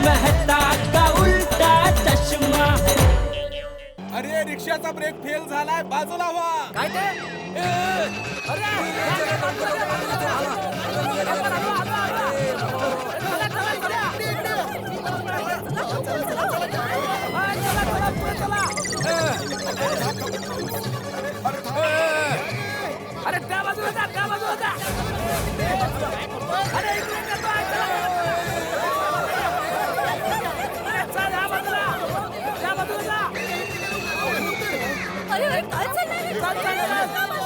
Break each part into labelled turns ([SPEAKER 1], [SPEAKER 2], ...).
[SPEAKER 1] मेहता का उल्टा चष्मा.
[SPEAKER 2] अरे रिक्षाचा ब्रेक फेल झालाय, बाजूला व्हा.
[SPEAKER 3] काय ते? अरे त्या बाजूला जा, त्या बाजूला जा. अरे इकडे येतो आहे, चला. अरे चल ह्या बाजूला, त्या बाजूला जा.
[SPEAKER 4] अरे अरे काय चाललंय?
[SPEAKER 3] काय चाललंय?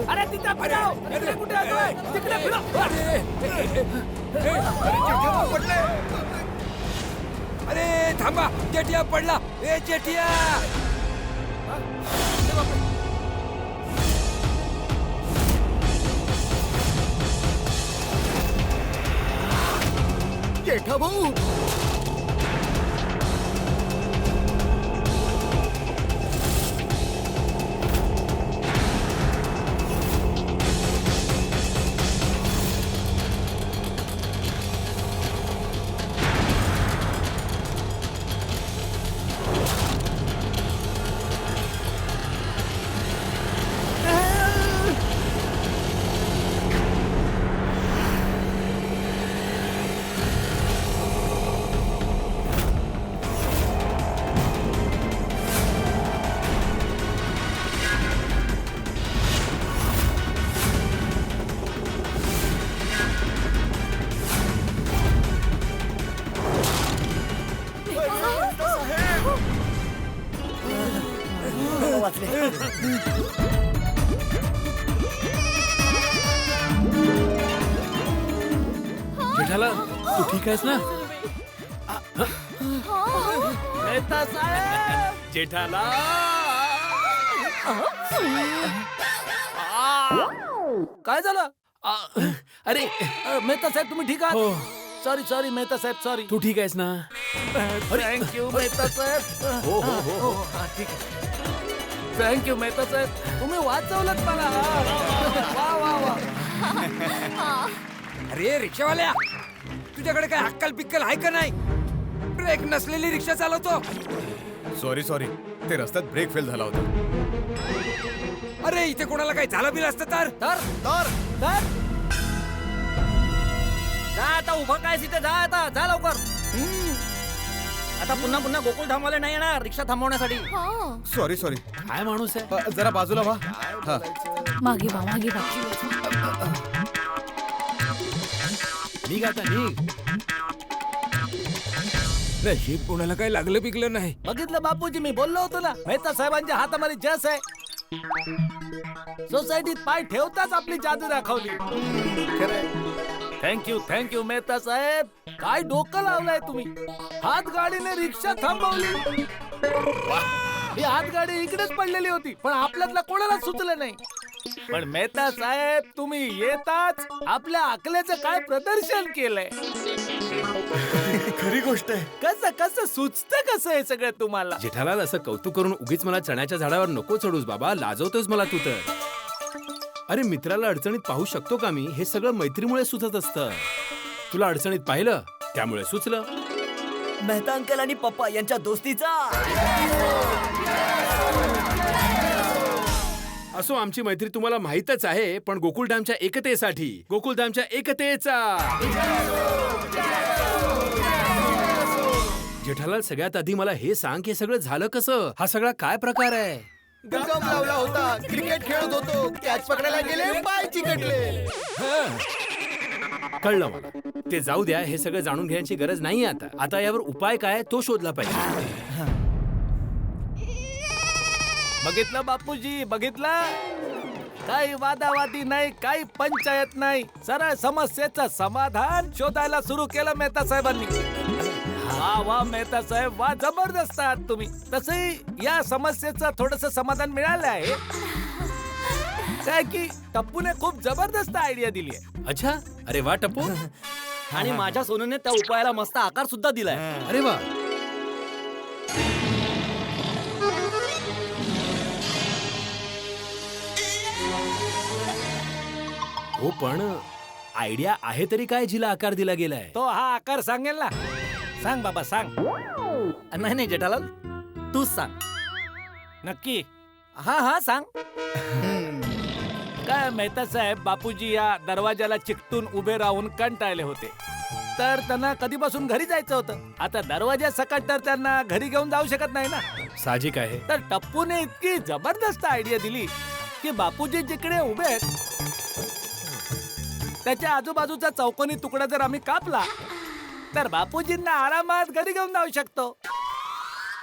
[SPEAKER 3] अरे तिथे फिरव. इकडे कुठे येतोय? तिकडे फिरव.
[SPEAKER 5] अरे थांबा, जेठिया पडला. ए जेठिया,
[SPEAKER 2] जेठा भाऊ,
[SPEAKER 5] जेठाला तू ठीक आहेस ना?
[SPEAKER 3] मेहता साहेब.
[SPEAKER 5] जेठाला,
[SPEAKER 3] काय झालं?
[SPEAKER 5] अरे
[SPEAKER 3] मेहता साहेब तुम्ही ठीक
[SPEAKER 5] हो.
[SPEAKER 3] आहात? सॉरी सॉरी मेहता साहेब, सॉरी.
[SPEAKER 5] तू ठीक आहेस ना?
[SPEAKER 3] थँक्यू मेहता साहेब.
[SPEAKER 5] हो हो हो.
[SPEAKER 3] हा, ठीक आहे. थँक्यू मेहता साहेब, तुम्ही वाचवलंत मला. वा वा वा.
[SPEAKER 5] अरे रिक्षावाल्या, तुझ्याकडे काय अक्कल पिक्कल आहे का नाही? ब्रेक नसलेली रिक्षा चालवतो.
[SPEAKER 2] सॉरी सॉरी, ते रस्त्यात ब्रेक फेल झाला होता.
[SPEAKER 5] अरे इथे कोणाला काही झालं बिल असतं तर?
[SPEAKER 3] जा आता, उभं काय तिथे, जा आता, जा लवकर. आता पुन्हा पुन्हा गोकुळधामवाले नाही येणार रिक्षा थांबवण्यासाठी.
[SPEAKER 2] सॉरी सॉरी,
[SPEAKER 5] काय माणूस आहे?
[SPEAKER 2] जरा बाजूला व्हा. हा.
[SPEAKER 4] मागे वा मागे वा.
[SPEAKER 5] निघ आता, निघ. नशीब कोणाला काही लागलं पिकलं नाही.
[SPEAKER 3] बघितलं बापूजी, मी बोललो होतो ना, मेहता साहेबांच्या हातामध्ये जस आहे. सोसायटीत पाय ठेवताच आपली जादू दाखवली. थँक्यू थँक्यू मेहता साहेब. काय डोकं लावलंय तुम्ही. हातगाडीने रिक्षा थांबवली. ही हातगाडी इकडेच पडलेली होती, पण आपल्यातला कोणाला सुचलं नाही. पण मेहता साहेब, तुम्ही येताच आपल्या अकलेचं काय प्रदर्शन केलंय.
[SPEAKER 2] खरी गोष्ट आहे.
[SPEAKER 3] कसं कसं सुचतं कसं हे सगळं तुम्हाला.
[SPEAKER 5] जेठालाल, असं कौतुक करून उगीच मला चण्याच्या झाडावर नको चढूस बाबा. लाजवतोस मला तू तर. अरे मित्राला अडचणीत पाहू शकतो का मी? हे सगळं मैत्रीमुळे सुचत असतं. तुला अडचणीत पाहिलं त्यामुळे सुचलं.
[SPEAKER 1] मेहता अंकल आणि पप्पा यांच्या दोस्तीचा.
[SPEAKER 5] असो, आमची मैत्री तुम्हाला माहीतच आहे, पण गोकुळधामच्या एकतेसाठी, गोकुळधामच्या एकतेचा. जेठालाल, सगळ्यात आधी मला हे सांग, हे सगळं झालं कसं? हा सगळा काय प्रकार आहे?
[SPEAKER 2] गम लावला होता, क्रिकेट खेळत होतो, कॅच पकडायला गेले, पाय चिकटले.
[SPEAKER 5] कळलं मला. ते जाऊ द्या, हे सगळं जाणून घेण्याची गरज नाही आता. आता यावर उपाय काय तो शोधला पाहिजे.
[SPEAKER 3] बघितलं बापूजी, बघितलं. काही वादावादी नाही, काही पंचायत नाही. सरळ समस्येचं समाधान शोधायला सुरू केलं मेहता साहेबांनी. वा वा मेहता साहेब, वा, जबरदस्त आहात तुम्ही. तसंही या समस्येचं थोडस समाधान मिळालं आहे. काय की टप्पूने खूप जबरदस्त आयडिया दिली आहे.
[SPEAKER 5] अच्छा, अरे वा टप्पू.
[SPEAKER 1] आणि माझ्या सोनूने त्या उपायाला मस्त आकार सुद्धा दिलाय.
[SPEAKER 5] अरे वा. हो, पण आयडिया आहे तरी काय जिला आकार दिला गेलाय?
[SPEAKER 3] तो हा आकार सांगेल ना. सांग बाबा सांग.
[SPEAKER 1] नाही नाही जेठालाल, तूच सांग.
[SPEAKER 3] नक्की.
[SPEAKER 1] हा सांग.
[SPEAKER 3] काय मेहता साहेब, बापूजी या दरवाजाला चिकटून उभे राहून कंटाळले होते, तर त्यांना कधीपासून घरी जायचं होतं. आता दरवाजा सकट तर त्यांना घरी घेऊन जाऊ शकत नाही ना.
[SPEAKER 5] साहजिक आहे.
[SPEAKER 3] तर टप्पूने इतकी जबरदस्त आयडिया दिली की बापूजी जिकडे उभे आहेत त्याच्या आजूबाजूचा चौकोनी तुकडा जर आम्ही कापला तर बापूजींना आरामात घरी घेऊन जाऊ शकतो.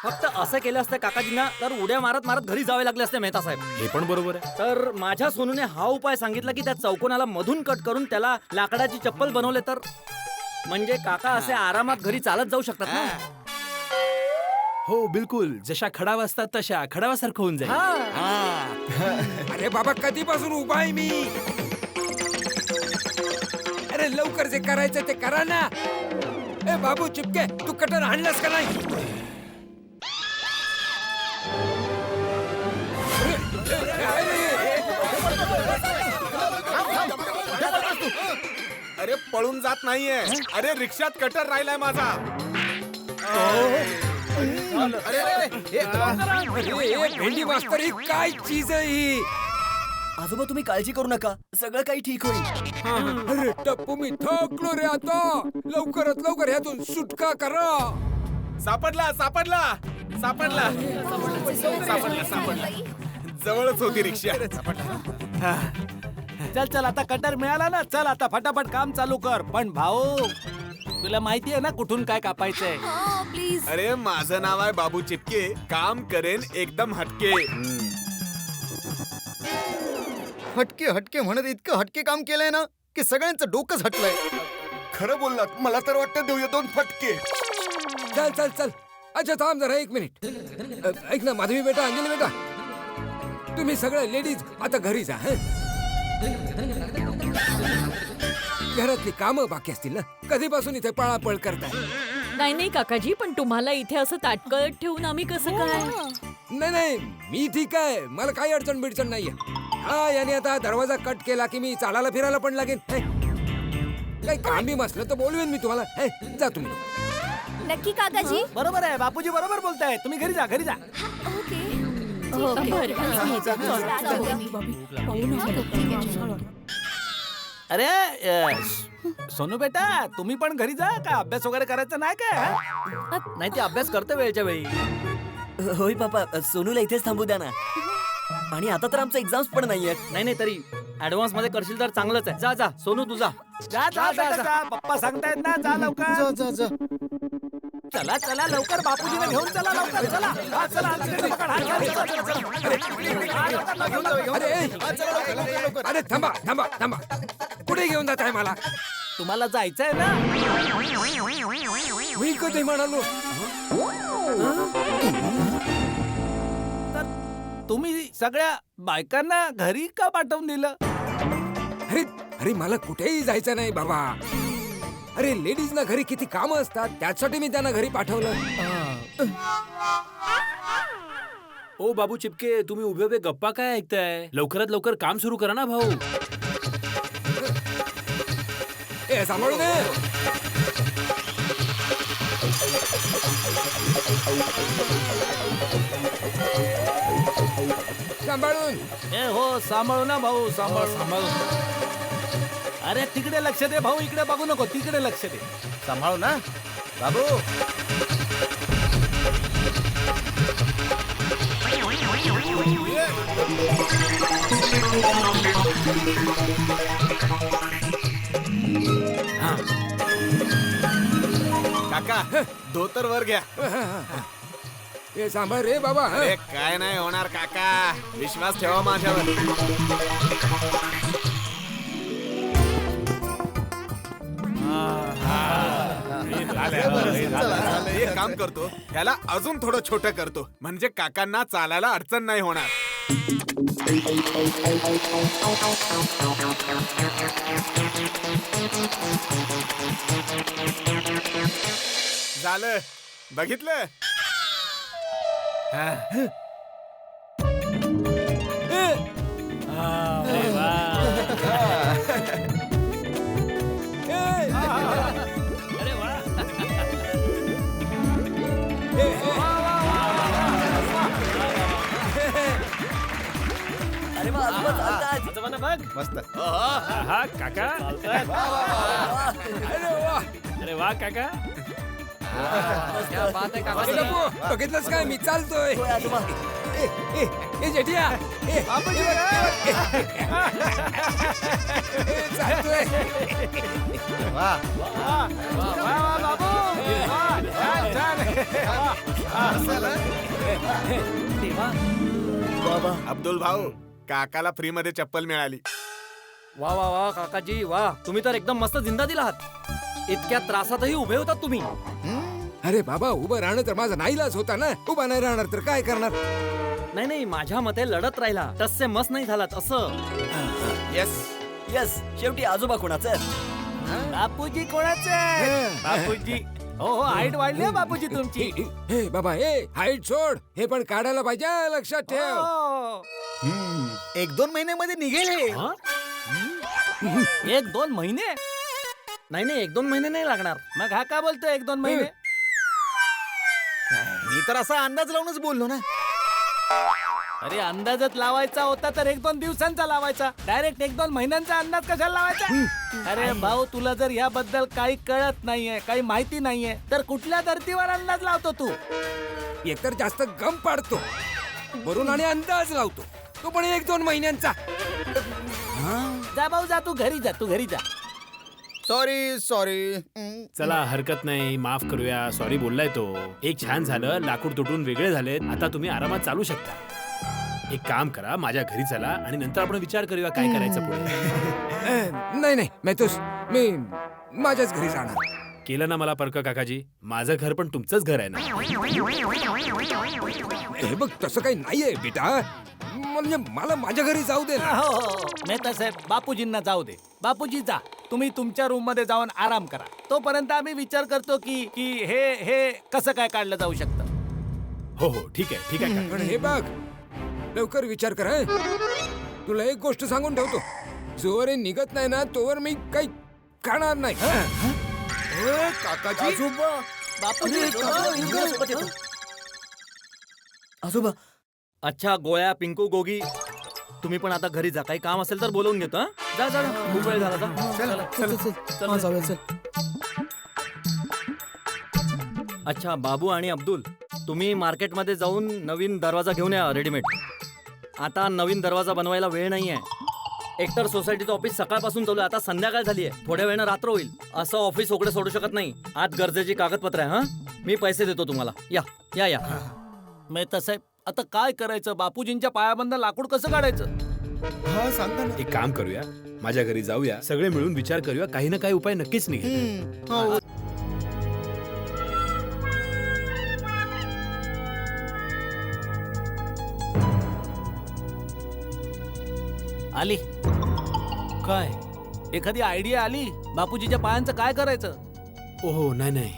[SPEAKER 1] फक्त असं केलं असतं काकाजींना तर उड्या मारत मारत घरी जावे लागले असते मेहता साहेब.
[SPEAKER 5] हे पण बरोबर आहे.
[SPEAKER 1] तर माझ्या सोनूने हा उपाय सांगितला की त्या चौकोनाला मधून कट करून त्याला लाकडाची चप्पल बनवले तर म्हणजे काका असे आरामात घरी चालत जाऊ शकतात ना.
[SPEAKER 5] हो बिलकुल, जशा खडाव असतात तशा खडावासारखं होऊन जाईल.
[SPEAKER 6] अरे बाबा कधीपासून उभा आहे मी. अरे लवकर जे करायचं ते करा ना. ए बाबू चिपके, तू कटर आणलास का नाही?
[SPEAKER 2] अरे पळून जात नाहीये. अरे रिक्षात कटर राहिलाय माझा. अरे
[SPEAKER 6] भेंडी मास्तर ही काय चीज आहे ही?
[SPEAKER 1] आजोबा तुम्ही काळजी करू नका, सगळं काही ठीक होईल.
[SPEAKER 6] अरे टप्पू मी थकलो रे आता. लवकरात लवकर ह्यातून सुटका करा.
[SPEAKER 2] सापडला सापडला सापडला सापडला सापडला. जवळच होती रिक्षा.
[SPEAKER 3] चल चल आता कटर मिळाला ना. चल आता फटाफट काम चालू कर. पण भाऊ, तुला माहिती आहे ना कुठून काय कापायचंय?
[SPEAKER 4] प्लीज.
[SPEAKER 2] अरे माझं नाव आहे बाबू चिपके. काम करेन एकदम हटके.
[SPEAKER 7] हटके हटके म्हणत इतकं हटके काम केलंय ना की सगळ्यांचं डोकंच हटलंय.
[SPEAKER 2] खरं बोललात. मला तर वाटतं देऊया 2 फटके.
[SPEAKER 6] चल चल चल. अच्छा थांब जरा 1 मिनिट. ऐक ना माधवी बेटा, अंजली बेटा, तुम्ही सगळे लेडीज आता घरी जा. घरातली कामं बाकी असतील ना. कधीपासून इथे पळापळ करताय?
[SPEAKER 4] नाही नाही काकाजी, पण तुम्हाला इथे असं ताटकळत ठेवून आम्ही कसं काय?
[SPEAKER 6] नाही नाही मी ठीक आहे. मला काही अडचण बिडचण नाहीये. हा याने आता दरवाजा कट केला की मी चालायला फिरायला पण लागेल. काही काम बी असलं तर बोलवेन मी तुम्हाला. जा तुम्ही.
[SPEAKER 4] नक्की काकाजी.
[SPEAKER 3] बरोबर आहे, बापूजी बरोबर बोलताय. तुम्ही घरी जा, घरी जा. अरे सोनू बेटा, तुम्ही पण घरी जा. का अभ्यास वगैरे करायचा नाही काय? हा?
[SPEAKER 1] नाही ते अभ्यास करते वेळच्या वेळी.
[SPEAKER 8] होय पापा, सोनूला इथेच थांबू द्या ना. आणि आता तर आमचा एक्झाम्स पण नाहीये.
[SPEAKER 1] नाही नाही तरी ऍडव्हान्स मध्ये करशील तर चांगलंच आहे. जा जा सोनू तू जा.
[SPEAKER 3] जा जा बेटा, जा. पप्पा सांगतायत ना, जा लवकर.
[SPEAKER 7] जा जा.
[SPEAKER 3] चला चला लवकर, बापूजीला घेऊन चला लवकर. चला हा, चला अंजली पकड. हा, चला, चला, चला.
[SPEAKER 6] अरे थांबा थांबा थांबा. कुठे घेऊन जात आहे मला?
[SPEAKER 3] तुम्हाला जायचंय ना?
[SPEAKER 6] मी कधी म्हणालो?
[SPEAKER 3] तर तुम्ही सगळ्या बायकांना घरी का पाठवून दिलं?
[SPEAKER 6] अरे अरे मला कुठेही जायचं नाही बाबा. अरे लेडीज ना घरी किती कामं असतात, त्यासाठी मी त्यांना घरी पाठवलं.
[SPEAKER 5] ओ बाबू चिपके, तुम्ही उभे उभे गप्पा काय ऐकताय? लवकरात लवकर काम सुरू करा ना भाऊ.
[SPEAKER 6] ए सांभाळू दे. सांभाळून.
[SPEAKER 3] ए हो, सांभाळू ना भाऊ, सांभाळू. अरे तिकडे लक्ष दे भाऊ, इकडे बघू नको. तिकडे लक्ष दे.
[SPEAKER 1] सांभाळू ना बाबू.
[SPEAKER 2] काका धोतर वर घ्या.
[SPEAKER 6] ए सांभाळ रे बाबा.
[SPEAKER 2] अरे काय नाही होणार काका. विश्वास ठेवा माझ्यावर. एक काम करतो, ह्याला अजून थोडं छोटं करतो म्हणजे काकांना चालायला अडचण नाही होणार. झालं, बघितलं?
[SPEAKER 3] बाबांना बघ.
[SPEAKER 7] मस्त
[SPEAKER 5] हा काका
[SPEAKER 6] अरे वा
[SPEAKER 5] अरे वा काका
[SPEAKER 6] अरे बापू, बघितलंस काय मी चालतोय
[SPEAKER 8] होय, आजोबा.
[SPEAKER 6] ए जेठिया चालतोय
[SPEAKER 7] वा
[SPEAKER 3] वा, वा, बाबू. वा, छान, छान.
[SPEAKER 8] बाबा
[SPEAKER 2] अब्दुल भाऊ काकाला फ्री मध्ये चप्पल मिळाली.
[SPEAKER 1] वा वा वा काकाजी वा तुम्ही तर एकदम मस्त जिंदा दिला आहात. इतक्या त्रासातही उभे होतात तुम्ही.
[SPEAKER 6] अरे बाबा उभं राहणं तर माझा नाईलाज होता ना. उभा नाही राहणार तर काय करणार.
[SPEAKER 1] नाही नाही माझ्या मते लढत राहिला तसे मस्त नाही झालात असं.
[SPEAKER 2] येस
[SPEAKER 8] यस शेवटी आजोबा कोणाचं
[SPEAKER 3] बापूजी कोणाचे? बापूजी. हो हो हाईट वाढली हं बापूजी तुमची.
[SPEAKER 6] हे बाबा हे हाईट सोड. हे पण काढायला पाहिजे लक्षात ठेव.
[SPEAKER 3] हो.
[SPEAKER 7] 1-2 महिन्यामध्ये निघेल हे.
[SPEAKER 3] 1-2 महिने.
[SPEAKER 1] नाही नाही 1-2 महिने नाही लागणार.
[SPEAKER 3] मग हा का बोलतोय 1-2 महिने?
[SPEAKER 7] मी तर असा अंदाज लावूनच बोललो ना.
[SPEAKER 3] अरे अंदाजच लावायचा होता तर 1-2 दिवसांचा लावायचा. डायरेक्ट 1-2 महिन्यांचा अंदाज कशाला लावायचा? अरे भाऊ तुला जर याबद्दल काही कळत नाहीये, काही माहिती नाहीये तर कुठल्या धर्तीवर अंदाज लावतो तू?
[SPEAKER 6] एकतर जास्त गम पाडतो वरून आणि अंदाज लावतो तो पण 1-2 महिन्यांचा.
[SPEAKER 3] जा भाऊ जा, तू घरी जा, तू घरी जा.
[SPEAKER 7] सॉरी
[SPEAKER 5] चला हरकत नाही माफ करूया. सॉरी बोललाय तो. एक छान झालं लाकूड तुटून वेगळे झालेत. आता तुम्ही आरामात चालू शकता. एक काम करा माझ्या घरी चला आणि नंतर आपण विचार करूया काय करायचं पुढे.
[SPEAKER 6] नाही मेथूस मी माझ्याच घरी जाणार.
[SPEAKER 5] केलं ना मला परक काकाजी. माझं घर पण तुमचंच घर आहे ना.
[SPEAKER 6] हे बघ तसं काही नाहीये बेटा. म्हणजे मला माझ्या घरी जाऊ दे ना.
[SPEAKER 3] हो हो मेहता साहेब बापूजींना जाऊ दे. बापूजी जा, तुम्ही तुमच्या रूम मध्ये जाऊन आराम करा. तोपर्यंत आम्ही विचार करतो की हे कसं काय काढलं जाऊ शकतं.
[SPEAKER 5] हो हो ठीक आहे काका.
[SPEAKER 6] पण हे बघ लवकर विचार कर हं. तुला एक गोष्ट सांगून ठेवतो. जोवर हे निघत नाही ना तोवर मी काही खाणार नाही.
[SPEAKER 7] काकाजी
[SPEAKER 8] आजोबा बापूजी सोबत येतो. आजोबा
[SPEAKER 1] अच्छा गोळ्या पिंकू गोगी तुम्ही पण आता घरी जा. काही काम असेल तर बोलवून घेतो. हं? जा जा जा. खूप वेळ झाला जा. अच्छा बाबू आणि अब्दुल तुम्ही मार्केटमध्ये जाऊन नवीन दरवाजा घेऊन या रेडीमेड. आता नवीन दरवाजा बनवायला वेळ नाहीये. एकतर सोसायटीचं ऑफिस सकाळपासून चालू आहे. आता संध्याकाळ झाली आहे. थोड्या वेळानं रात्र होईल. असं ऑफिस उघडे सोडू शकत नाही. आत गरजेची कागदपत्र आहे. मी पैसे देतो तुम्हाला. या या या.
[SPEAKER 3] मेहता साहेब आता काय करायचं? बापूजींच्या पायाबंद लाकूड कसं काढायचं?
[SPEAKER 7] हा सांगता ना.
[SPEAKER 5] एक काम करूया माझ्या घरी जाऊया. सगळे मिळून विचार करूया. काही ना काही उपाय नक्कीच निघेल.
[SPEAKER 7] हो.
[SPEAKER 3] आली काय? एखादी आयडिया आली? बापूजीच्या पायांचं काय करायचं?
[SPEAKER 5] ओहो नाही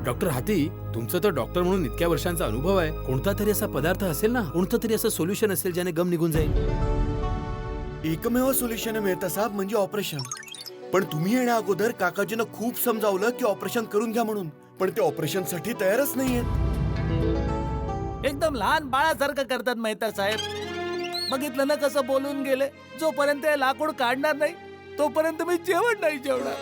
[SPEAKER 5] डॉक्टर हाती तुमचं तर डॉक्टर म्हणून इतक्या वर्षांचा अनुभव आहे. कोणता तरी असा पदार्थ असेल ना, कोणतं तरी असं सोल्युशन असेल ज्याने गम निघून जाईल.
[SPEAKER 9] एकमेव सोल्युशन मिळतं साहेब म्हणजे ऑपरेशन. पण तुम्ही येण्या अगोदर काकाजींना खूप समजावलं की ऑपरेशन करून घ्या म्हणून. पण ते ऑपरेशन साठी तयारच नाहीयेत.
[SPEAKER 3] एकदम लहान बाळासारखं करतात मेहता साहेब. बघितलं ना कसं बोलून गेले. जोपर्यंत हे लाकूड काढणार नाही तोपर्यंत मी जेवण नाही जेवणार.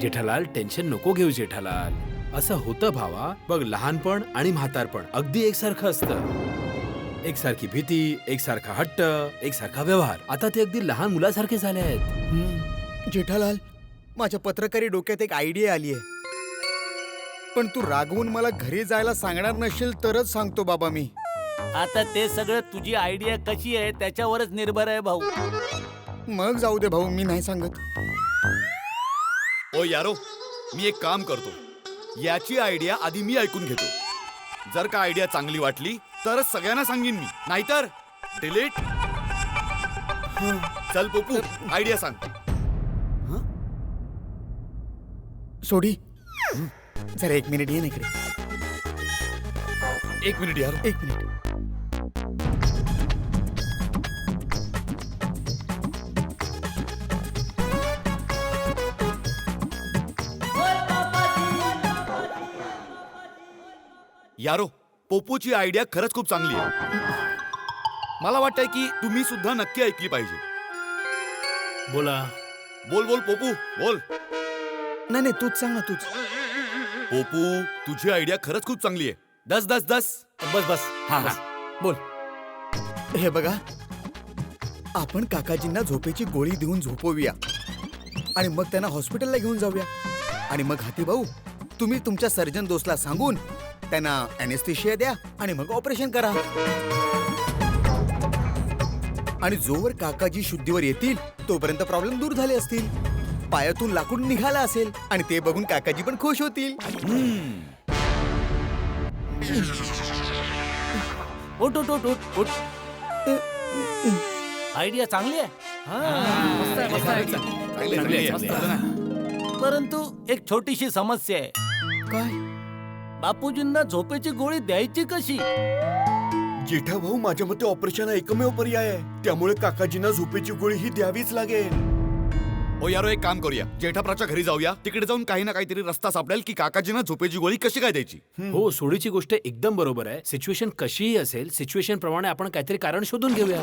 [SPEAKER 5] जेठालाल टेन्शन नको घेऊ जेठालाल. असं होतं भावा. बघ लहानपण आणि म्हातारपण अगदी एकसारखं असतं. एकसारखी भीती, एकसारखा हट्ट, एकसारखा व्यवहार. आता ते अगदी लहान मुलासारखे झाले आहेत.
[SPEAKER 7] जेठालाल माझ्या पत्रकारी डोक्यात एक आयडिया आली आहे. पण तू रागवून मला घरी जायला सांगणार नसेल तरच सांगतो बाबा मी.
[SPEAKER 3] आता ते सगळं तुझी आयडिया कशी आहे त्याच्यावरच निर्भर आहे भाऊ.
[SPEAKER 7] मग जाऊ दे भाऊ मी नाही सांगत.
[SPEAKER 9] ओ यारो मी एक काम करतो. याची आयडिया आधी मी ऐकून घेतो. जर का आयडिया चांगली वाटली तरच सगळ्यांना सांगेन मी. नाहीतर डिलीट. चल पोपू आयडिया सांग.
[SPEAKER 7] सोडी जरा 1 मिनिट ये ना इकडे.
[SPEAKER 9] 1 मिनिट यार.
[SPEAKER 7] 1 मिनिट.
[SPEAKER 9] यारो पोपूची आयडिया खरंच खूप चांगली आहे. मला वाटतंय की तुम्ही सुद्धा नक्की ऐकली पाहिजे.
[SPEAKER 5] बोला.
[SPEAKER 9] बोल बोल पोपू बोल.
[SPEAKER 7] नाही नाही तूच सांग ना तूच.
[SPEAKER 9] पोपू तुझी आयडिया खरंच खूप चांगली आहे. दस दस दस.
[SPEAKER 3] बस बस
[SPEAKER 7] हा
[SPEAKER 3] बस.
[SPEAKER 7] हा बोल. हे बघा, आपण काकाजींना झोपेची गोळी देऊन झोपवूया आणि मग त्यांना हॉस्पिटलला घेऊन जाऊया. आणि मग हाती भाऊ, तुम्ही तुमच्या सर्जन दोस्तला सांगून त्यांना अॅनेस्थेशिया द्या आणि मग ऑपरेशन करा. आणि जोवर काकाजी शुद्धीवर येतील तोपर्यंत प्रॉब्लेम दूर झाले असतील. पायातून लाकूड निघाला असेल आणि ते बघून काकाजी पण खुश होतील.
[SPEAKER 3] उठ उठ उठ उठ उठ. आयडिया चांगली आहे.
[SPEAKER 5] चांगली आहे.
[SPEAKER 3] परंतु एक छोटीशी समस्या आहे.
[SPEAKER 7] काय?
[SPEAKER 3] बापूजींना झोपेची गोळी द्यायची कशी?
[SPEAKER 9] जेठा भाऊ, माझ्या मते ऑपरेशन हा एकमेव पर्याय आहे. त्यामुळे काकाजींना झोपेची गोळी ही द्यावीच लागेल. ओ यारो, एक काम करूया, जेठाप्राच्या घरी जाऊया. तिकडे जाऊन काही ना काहीतरी रस्ता सापडेल की काकाजींना झोपेची गोळी कशी काय द्यायची.
[SPEAKER 5] हो, सोडीची गोष्ट एकदम बरोबर आहे. सिच्युएशन कशीही असेल, सिच्युएशन प्रमाणे आपण काहीतरी कारण शोधून घेऊया.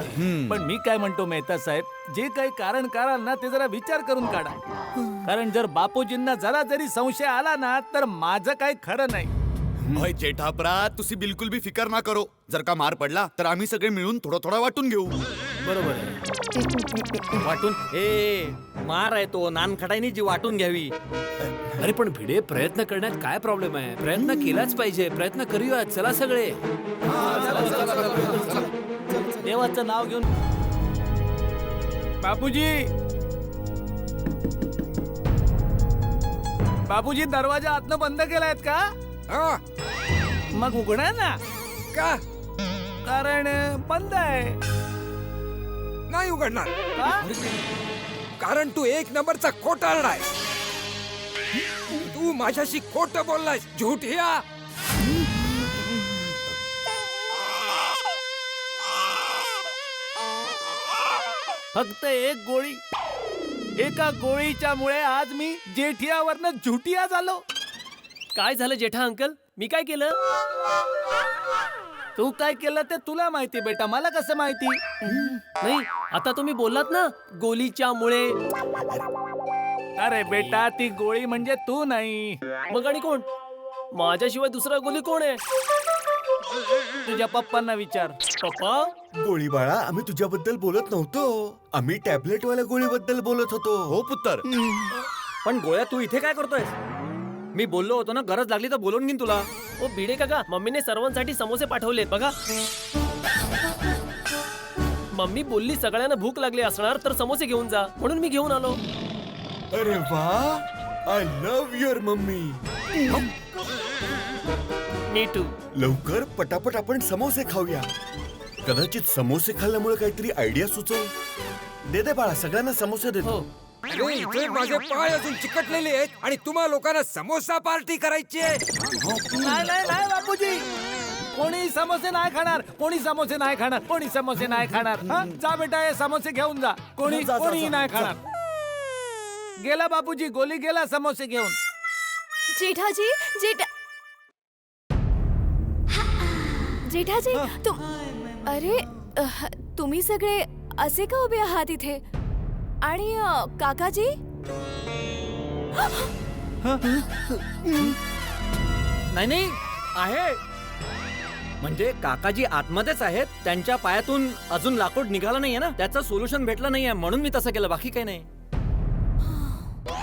[SPEAKER 3] पण मी काय म्हणतो मेहता साहेब, जे काही कारण काढाल ना ते जरा विचार करून काढा. कारण जर बापूजींना जरा जरी संशय आला ना तर माझं काही खरं नाही.
[SPEAKER 9] ओय जेठाप्रा, तुझी बिलकुल भी फिकर ना करो. जर का मार पडला तर आम्ही सगळे मिळून थोडा थोडा वाटून घेऊ.
[SPEAKER 5] बरोबर आहे.
[SPEAKER 1] वाटून मार आहे तो, नानखटाईनी जी वाटून घ्यावी.
[SPEAKER 5] अरे पण भिडे, प्रयत्न करण्यात काय प्रॉब्लेम आहे? प्रयत्न केलाच पाहिजे. प्रयत्न करूया. चला सगळे.
[SPEAKER 3] देवाचं नाव घेऊन. बापूजी, बापूजी दरवाजा आतनं बंद केलायत का?
[SPEAKER 6] हा,
[SPEAKER 3] मग उघडा ना.
[SPEAKER 6] का
[SPEAKER 3] कारण बंद आहे.
[SPEAKER 6] नाही उघडणार?
[SPEAKER 3] का?
[SPEAKER 6] कारण तू एक नंबरचा खोटारडा आहे. तू माझ्याशी खोटं बोललायस, झूठिया.
[SPEAKER 3] फक्त एक गोळी, एका गोळीच्या मुळे आज मी जेठियावरनं झुटिया झालो.
[SPEAKER 8] काय झालं जेठा अंकल? मी काय केलं?
[SPEAKER 3] तू काय केलं ते तुला माहिती बेटा, मला कसं माहिती?
[SPEAKER 8] नाही, आता तुम्ही बोललात ना गोलीच्या मुळे.
[SPEAKER 3] अरे बेटा, ती गोळी म्हणजे तू नाही.
[SPEAKER 8] मग आणि कोण? माझ्याशिवाय दुसरा गोली कोण आहे?
[SPEAKER 3] तुझ्या पप्पांना विचार.
[SPEAKER 8] पप्पा?
[SPEAKER 9] गोळी बाळा, आम्ही तुझ्याबद्दल बोलत नव्हतो. आम्ही टॅबलेट वाल्या गोळीबद्दल बोलत होतो. हो पुत्तर.
[SPEAKER 1] पण गोळ्या, तू इथे काय करतोय? मी बोललो होतो ना, गरज लागली तर बोलून घेईन तुला.
[SPEAKER 8] ओ भिडे काका, मम्मीने सर्वांसाठी समोसे पाठवलेत बघा. मम्मी बोलली सगळ्यांना भूक लागली असणार तर समोसे घेऊन जा, म्हणून मी घेऊन आलो.
[SPEAKER 9] अरे वा, I love your mummy.
[SPEAKER 8] Me too.
[SPEAKER 9] लवकर पटापट आपण समोसे खाऊया. कदाचित समोसे खाल्ल्यामुळे काहीतरी आयडिया सुचेल. दे दे बाळा, सगळ्यांना समोसे दे.
[SPEAKER 8] हो.
[SPEAKER 6] अरे इथे माझे पाय अजून चिकटलेले आहेत आणि तुम्हा लोकांना समोसा पार्टी करायची आहे.
[SPEAKER 3] नाही नाही नाही बापूजी, कोणी समोसे नाही खाणार. कोणी समोसे नाही खाणार. कोणी समोसे नाही खाणार. हा, जा बेटा, हे समोसे घेऊन जा. कोणी कोणी नाही खाणार. गेला बापूजी, गोली गेला समोसे घेऊन.
[SPEAKER 4] जेठाजी, जेठाजी, अरे तुम्ही सगळे असे का उभे आहात इथे? आणि काकाजी?
[SPEAKER 1] नाही नाही आहे. म्हणजे काकाजी आतमध्येच आहेत. त्यांच्या पायातून अजून लाकूड निघाला नाहीये ना, त्याचं सोल्युशन भेटलं नाहीये, म्हणून मी तसं केलं, बाकी काही नाही.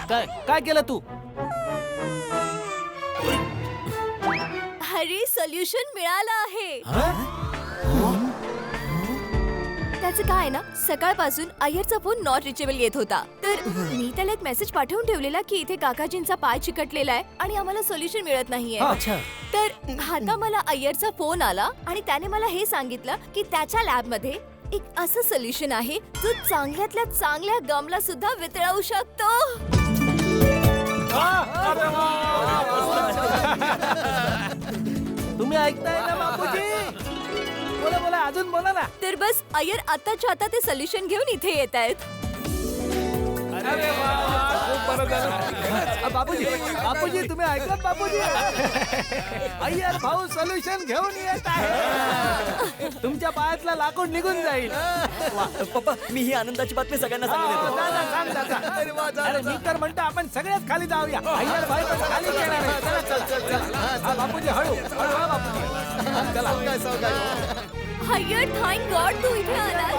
[SPEAKER 3] काय काय केलं तू?
[SPEAKER 4] अरे सोल्युशन मिळालं आहे. त्याचं काय ना, सकाळपासून अय्यरचा फोन नॉट रिचेबल येत होता. तर मी त्याला एक मेसेज पाठवून ठेवलेला की इथे काकाजींचा पाय चिकटलेला आहे आणि आम्हाला सोल्युशन मिळत नाहीये.
[SPEAKER 8] अच्छा.
[SPEAKER 4] तर आता मला अय्यरचा फोन आला आणि त्याने मला हे सांगितलं की त्याच्या लॅब मध्ये एक असं सोल्युशन आहे जो चांगल्यातल्या चांगल्या गमला सुद्धा वितळवू शकतो.
[SPEAKER 3] तुम्ही ऐकताय ना बापूजी? बोला बोला, अजून बोला ना.
[SPEAKER 4] तर बस अय्यर आताच्या आता ते सोल्युशन घेऊन इथे येत आहेत.
[SPEAKER 3] अरे वा, खूप बरं झालं. बापूजी बापूजी तुम्ही ऐकत बापूजी अय्यर भाऊ सोल्युशन घेऊन येत आहे. तुमच्या पायातला लाकूड निघून जाईल.
[SPEAKER 8] पप्पा मी ही आनंदाची बातमी सगळ्यांना सांगून
[SPEAKER 3] हो,
[SPEAKER 8] येतो.
[SPEAKER 3] जा, जा, सांग, जा, जा. अरे मी तर म्हणतो आपण सगळ्यात खाली जाऊया. अय्यर भाई पण खाली येणार आहे. चला, चला, चला. हा, बापूजी हळू हळू हा, बापूजी चला.
[SPEAKER 4] अय्यर थँक गॉड तू इथे आलास.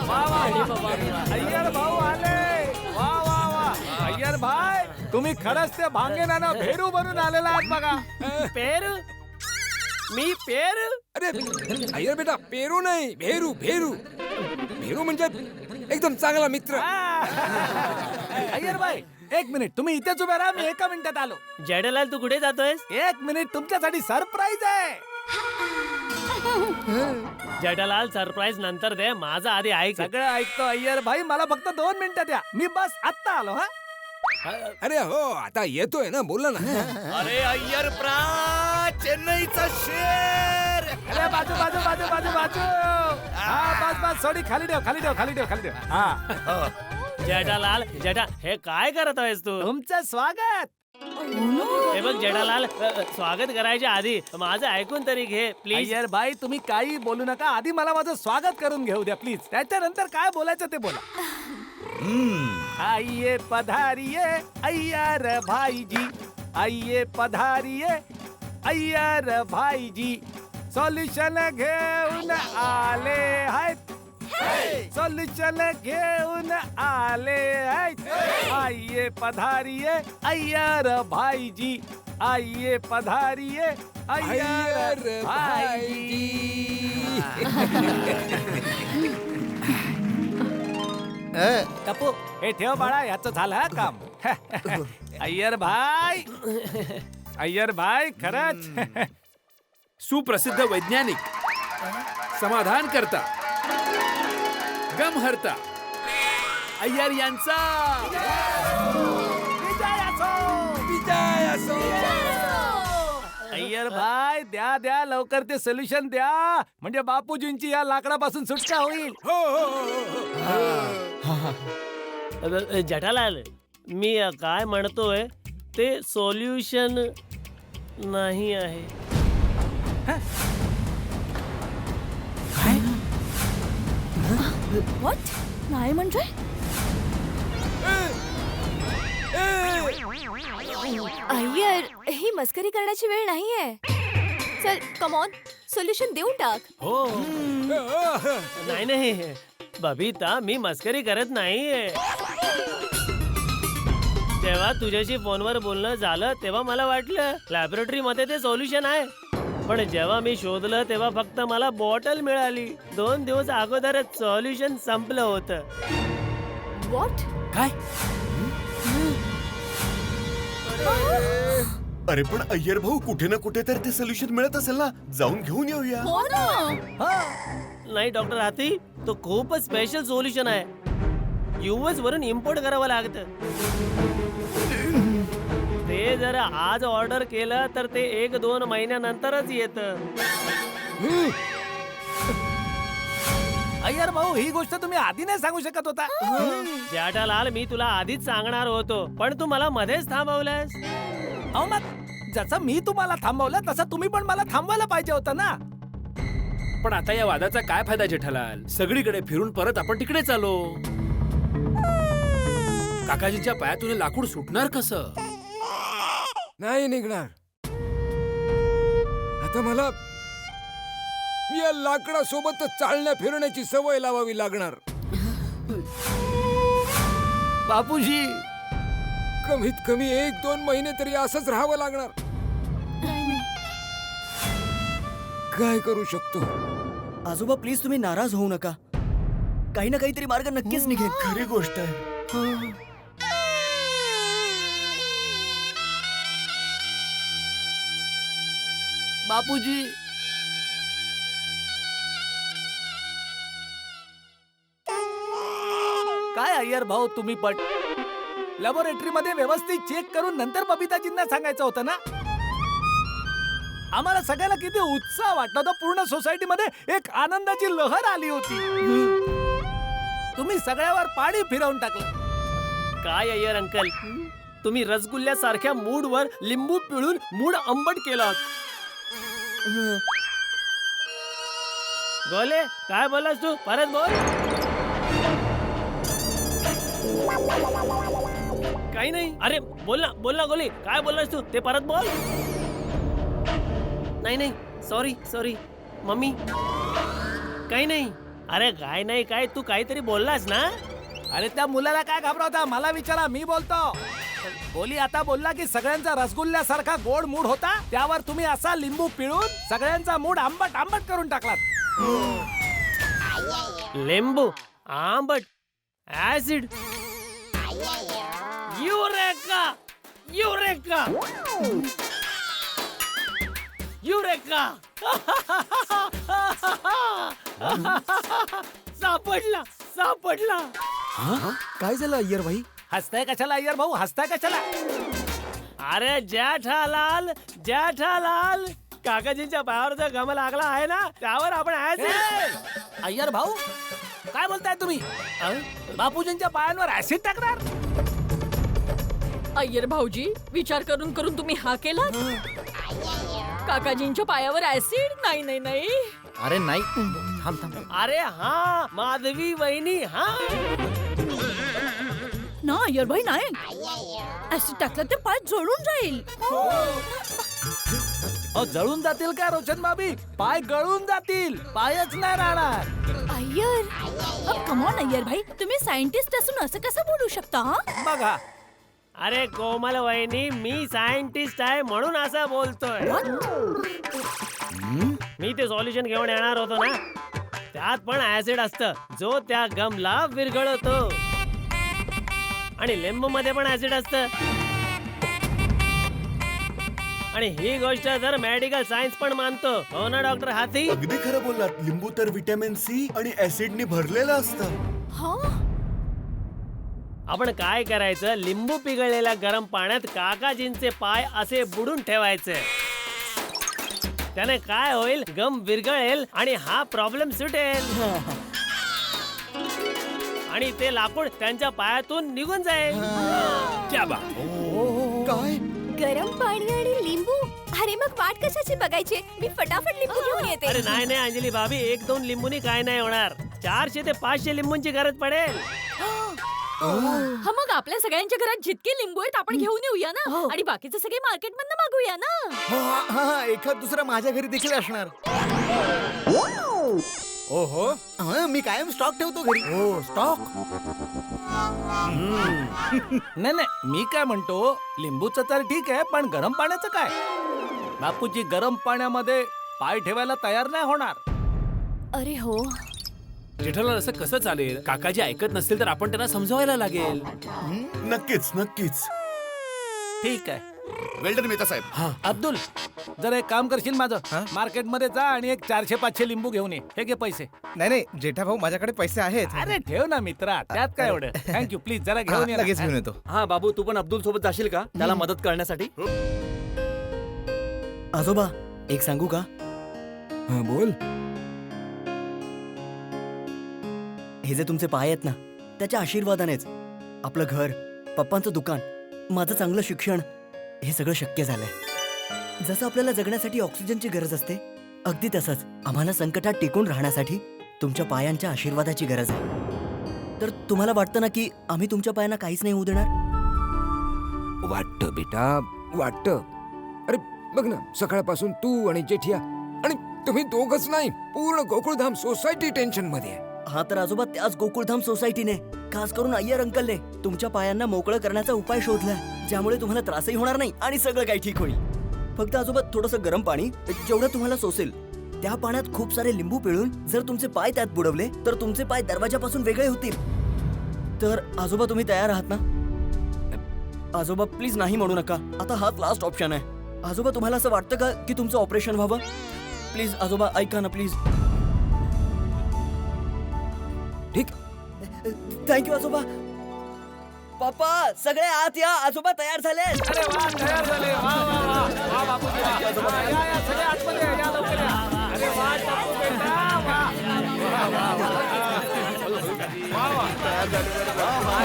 [SPEAKER 3] वा, वा. अय्यर भाऊ आले. वा वा वा. अय्यर भाई तुम्ही खरंच ते भांगेनानं भेरू बनून आलेला आहात बघा.
[SPEAKER 10] पेरू मी पेरू
[SPEAKER 6] अरे अय्यर बेटा पेरू नाही भेरू भेरू भेरू म्हणजे एकदम चांगला मित्र.
[SPEAKER 3] अय्यर भाई एक मिनिट तुम्ही इथेच उभे राहा. मी एका मिनिटात आलो.
[SPEAKER 10] जेठालाल तू कुठे जातोयस?
[SPEAKER 3] एक मिनिट तुमच्यासाठी सरप्राईज आहे.
[SPEAKER 10] जेठालाल सरप्राईज नंतर दे, माझा आधी ऐक.
[SPEAKER 3] सगळं ऐकतो अय्यर भाई. मला फक्त 2 मिनिटं द्या. मी बस आत्ता आलो. हा
[SPEAKER 6] अरे हो आता येतोय ना बोला ना.
[SPEAKER 9] अरे अय्यर प्रा चेन्नईचा शेर.
[SPEAKER 3] अरे बाजू बाजू बाजू बाजू बाजू. हा बस बस सोडी खाली ठेव खाली ठेव खाली ठेव खाली ठेव. हा
[SPEAKER 10] जेठालाल जेठा हे काय करत आहेस तू?
[SPEAKER 3] तुमचं स्वागत.
[SPEAKER 10] हे बघ जेठालाल स्वागत करायच्या आधी माझं ऐकून तरी घे प्लीज.
[SPEAKER 3] अय्यर भाई तुम्ही काही बोलू नका. आधी मला माझं स्वागत करून घेऊ द्या प्लीज. त्याच्यानंतर काय बोलायचं ते बोला. आइए पधारिए अय्यर भाईजी. आइए पधारिए अय्यर भाईजी. सोल्युशन घेऊन आले आहेत. सोल्युशन घेऊन आले आहेत. आइए पधारिए अय्यर भाईजी. आइए पधारिए अय्यर भाईजी.
[SPEAKER 8] कापू
[SPEAKER 3] हे ठेव बाळा याचं झालं हा काम. अय्यर भाई अय्यर भाई खरंच
[SPEAKER 5] सुप्रसिद्ध वैज्ञानिक, समाधान करता, गम हरता अय्यर यांचा
[SPEAKER 3] विजय असो.
[SPEAKER 6] विजय असो.
[SPEAKER 3] अय्यर भाई द्या द्या लवकर ते सोल्युशन द्या. म्हणजे बापूजींची या लाकडापासून सुटका होईल.
[SPEAKER 10] जेठालाल मी काय म्हणतोय ते सोल्युशन नाही आहे.
[SPEAKER 4] व्हॉट नाही म्हणजे अय्यर ही मस्करी करण्याची वेळ नाहीये. चल कम ऑन सोल्युशन देऊन टाक.
[SPEAKER 10] हो नाही नाही बबिता मी मस्करी करत नाहीये. जेव्हा तुझ्याशी फोनवर बोलणं झालं तेव्हा मला वाटलं लॅबोरेटरी मध्ये ते सोल्युशन आहे. पण जेव्हा मी शोधलं तेव्हा फक्त मला बॉटल मिळाली. 2 दिवस अगोदरच सोल्युशन संपलं होतं.
[SPEAKER 4] व्हॉट
[SPEAKER 5] काय?
[SPEAKER 9] अरे पण अय्यर भाऊ कुठे ना कुठे तर ते सोल्युशन मिळत असेल ना, जाऊन घेऊन येऊया.
[SPEAKER 4] हो ना.
[SPEAKER 10] नाही डॉक्टर हाती तो खूपच स्पेशल सोल्युशन आहे. US वरून इम्पोर्ट करावं लागतं. ते जर आज ऑर्डर केलं तर ते 1-2 महिन्यानंतरच येतं.
[SPEAKER 3] अय्यर भाऊ ही गोष्ट तुम्ही आधी नाही सांगू शकत होता.
[SPEAKER 10] जेठालाल मी तुला आधीच सांगणार होतो पण तू मला मध्येच थांबवलंस.
[SPEAKER 3] अहो मग जसं मी तुम्हाला थांबवलं तसं तुम्ही पण मला थांबवायला पाहिजे होतं ना.
[SPEAKER 5] पण आता या वादाचा काय फायदा जेठालाल? सगळीकडे फिरून परत आपण तिकडे चालो. काकाजींच्या पायातून हे लाकूड सुटणार कसं?
[SPEAKER 6] नाही निघणार. आता मला या लाकडासोबतच चालण्या फिरण्याची सवय लावावी लागणार.
[SPEAKER 3] बापूजी
[SPEAKER 6] कमीत कमी 1-2 महिने तरी असंच राहावं लागणार. काय करू शकतो?
[SPEAKER 8] आजोबा प्लीज तुम्ही नाराज होऊ नका. काही ना काहीतरी मार्ग नक्कीच निघेल.
[SPEAKER 9] खरी गोष्ट आहे.
[SPEAKER 3] बापूजी काय अय्यर भाऊ तुम्ही पण लॅबोरेटरी मध्ये व्यवस्थित चेक करून नंतर बबिताजींना सांगायचं होतं ना. आम्हाला सगळ्याला किती उत्साह वाटला होता. पूर्ण सोसायटी मध्ये एक आनंदाची लहर आली होती. तुम्ही सगळ्यावर पाणी फिरवून टाकलं.
[SPEAKER 10] काय अय्यर अंकल, तुम्ही रसगुल्ल्यासारख्या मूडवर लिंबू पिळून मूड आंबट केलात. गोले काय बोललास तू, परत बोल. काही नाही. अरे बोल ना गोले, काय बोललास तू ते परत बोल. नाही सॉरी मम्मी, काही नाही. अरे काय नाही, काय तू काहीतरी बोललास ना.
[SPEAKER 3] अरे त्या मुलाला काय घाबरवता, मला विचारा, मी बोलतो. बोली आता बोलला की सगळ्यांचा रसगुल्ल्यासारखा गोड मूड होता, त्यावर तुम्ही असा लिंबू पिळून सगळ्यांचा मूड आंबट आंबट करून टाकलात.
[SPEAKER 10] लिंबू आंबट ऍसिड. Eureka eureka eureka. सापडला.
[SPEAKER 7] काय झालं अय्यर भाई?
[SPEAKER 3] हसताय कशाला अय्यर भाऊ, हसताय कशाला?
[SPEAKER 10] अरे जेठालाल काकाजींच्या पायावर जो गम लागला आहे ना, त्यावर आपण ऍसिड.
[SPEAKER 3] अय्यर भाऊ काय बोलताय तुम्ही? बापूजींच्या पायांवर ऍसिड टाकणार?
[SPEAKER 11] अय्यर भाऊजी, विचार करून करून तुम्ही हा केला? काकाजींच्या पायावर ऍसिड? नाही.
[SPEAKER 1] अरे नाही, थांब.
[SPEAKER 10] अरे हा माधवी वहिनी, हा
[SPEAKER 11] ना अय्यर भाई नाही. ऍसिड टाकलं तर पाय जळून जाईल.
[SPEAKER 3] जळून जातील का रोशन भाभी? पाय गळून जातील, पायच नाही राहणार.
[SPEAKER 11] अय्यर, कम ऑन अय्यर भाई, तुम्ही सायंटिस्ट असून असं कसं बोलू शकता?
[SPEAKER 3] बघा,
[SPEAKER 10] अरे कोमल वहिनी, मी सायंटिस्ट आहे म्हणून असं बोलतोय. मी ते सॉल्युशन घेऊन येणार होतो ना, त्यात पण ऍसिड असतं जो त्या गमला विरघळतो, आणि लिंबू मध्ये पण ऍसिड असतं. आणि ही गोष्ट जर मेडिकल सायन्स पण मानतो, हो ना डॉक्टर हाथी?
[SPEAKER 9] अगदी खरं बोललात. लिंबू तर व्हिटॅमिन सी आणि ऍसिडने भरलेलं असतं.
[SPEAKER 10] आपण काय करायचं, लिंबू पिघळलेल्या गरम पाण्यात काकाजींचे पाय असे बुडून ठेवायचे. त्याने काय होईल, गम विरघळेल आणि हा प्रॉब्लेम सुटेल, आणि ते लाकूड त्यांच्या पायातून निघून जाईल.
[SPEAKER 7] काय?
[SPEAKER 4] गरम पाणी आणि लिंबू? अरे मग वाट कशाची बघायची, मी फटाफट लिंबू घेऊन येते.
[SPEAKER 10] अरे नाही अंजली भाभी, 1-2 लिंबूनी काय नाही होणार. 400 ते 500 लिंबूंची गरज पडेल.
[SPEAKER 11] हा, मग आपल्या सगळ्यांच्या घरात जितके लिंबू आहेत आपण घेऊन येऊया ना, आणि बाकीचे सगळे मार्केट मधनं मागवूया ना.
[SPEAKER 7] हा, एखाद दुसरा माझ्या घरी देखील असणार.
[SPEAKER 3] ओहो,
[SPEAKER 7] मी कायम स्टॉक ठेवतो घरी.
[SPEAKER 3] हो स्टॉक. नाही, मी काय म्हणतो, लिंबूचं तर ठीक आहे, पण गरम पाण्याचं काय? बापूजी गरम पाण्यामध्ये पाय ठेवायला तयार नाही होणार.
[SPEAKER 4] अरे हो,
[SPEAKER 5] जेठालाल असं कसं चालेल? काकाजी ऐकत नसतील तर आपण त्यांना समजावायला लागेल.
[SPEAKER 9] नक्कीच.
[SPEAKER 3] ठीक आहे.
[SPEAKER 9] वेल्डन मेहता साहेब.
[SPEAKER 3] अब्दुल, जरा एक काम करशील माझं, मार्केटमध्ये जा आणि एक 400-500 लिंबू घेऊन ये. हे घे पैसे.
[SPEAKER 7] नाही जेठा भाऊ, माझ्याकडे पैसे आहेत.
[SPEAKER 3] अरे ठेव ना मित्रा, त्यात काय एवढं. थँक्यू, प्लीज जरा घेऊन ये.
[SPEAKER 7] लगेच घेऊन येतो.
[SPEAKER 1] हा बाबू, तू पण अब्दुल सोबत जाशील का त्याला मदत करण्यासाठी?
[SPEAKER 8] आजोबा, एक सांगू का?
[SPEAKER 6] बोल.
[SPEAKER 8] हे जे तुमचे पाय आहेत ना, त्याच्या आशीर्वादानेच आपलं घर, पप्पांचं दुकान, माझं चांगलं शिक्षण, हे सगळं शक्य झालंय. जसं आपल्याला जगण्यासाठी ऑक्सिजनची गरज असते, अगदी तसंच आम्हाला संकटात टिकून राहण्यासाठी तुमच्या पायांच्या आशीर्वादाची गरज आहे. तर तुम्हाला वाटतं ना की आम्ही तुमच्या पायांना काहीच नाही होऊ देणार?
[SPEAKER 6] वाटतं बेटा, वाटतं. अरे बघ ना, सकाळपासून तू आणि जेठिया आणि तुम्ही दोघच नाही, पूर्ण गोकुळधाम सोसायटी टेन्शन मध्ये आहे.
[SPEAKER 8] हा तर आजोबा, त्याच गोकुळधाम सोसायटीने, खास करून अय्यर अंकलने तुमच्या पायांना मोकळं करण्याचा उपाय शोधलाय, ज्यामुळे तुम्हाला त्रासही होणार नाही आणि सगळं काही ठीक होईल. फक्त आजोबा, थोडंसं गरम पाणी, जेवढं तुम्हाला सोसेल त्या पाण्यात खूप सारे लिंबू पिळून जर तुमचे पाय त्यात बुडवले तर तुमचे पाय दरवाजापासून वेगळे होतील. तर आजोबा, तुम्ही तयार आहात ना? आजोबा प्लीज नाही म्हणू नका, आता हाच लास्ट ऑप्शन आहे. आजोबा, तुम्हाला असं वाटतं का की तुमचं ऑपरेशन व्हावं? प्लीज आजोबा, ऐका ना प्लीज.
[SPEAKER 6] ठीक.
[SPEAKER 8] थँक्यू आजोबा. पप्पा, सगळे आत या, आजोबा तयार झाले.
[SPEAKER 3] अरे वा, तयार झाले. वा वा वा, वा बापूजी, वा. या सगळे आतमध्ये या, लवकर या. अरे वा बापू बेटा, वा. वा वा, तयार झाले. वा वा,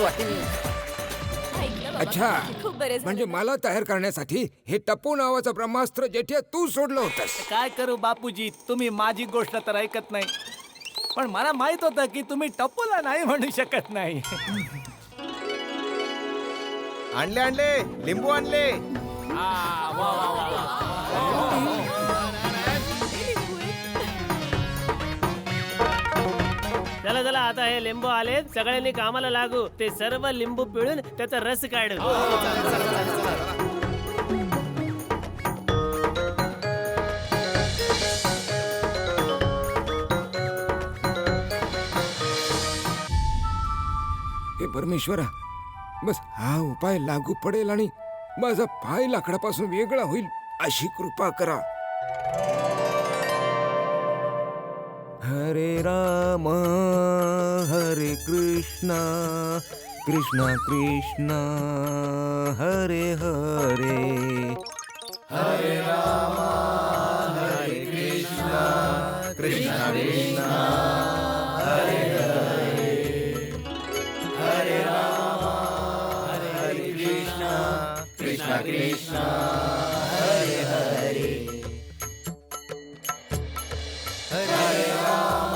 [SPEAKER 4] ऐकलं बाबा?
[SPEAKER 6] अच्छा
[SPEAKER 4] खूप बरं झालं.
[SPEAKER 6] म्हणजे मला तयार करण्यासाठी हे टप्पू नावाचं ब्रह्मास्त्र जेठ्या तू सोडलं होतंस.
[SPEAKER 3] काय करू बापूजी, तुम्ही माझी गोष्ट तर ऐकत नाही. पण मला माहित होतं की तुम्ही टप्पूला नाही म्हणू शकत नाही.
[SPEAKER 2] आणले आणले लिंबू आणले.
[SPEAKER 10] चला चला आता हे लिंबू आले, सगळ्यांनी कामाला लागू. ते सर्व लिंबू पिळून त्याचा रस काढू.
[SPEAKER 6] हे परमेश्वरा, बस हा उपाय लागू पडेल आणि माझा पाय लाकडापासून वेगळा होईल अशी कृपा करा. हरे राम हरे कृष्णा कृष्णा कृष्णा हरे हरे. हरे राम हरे कृष्णा कृष्णा कृष्णा हरे हरे. हरे राम हरे कृष्णा कृष्णा कृष्णा हरे हरे. हरे राम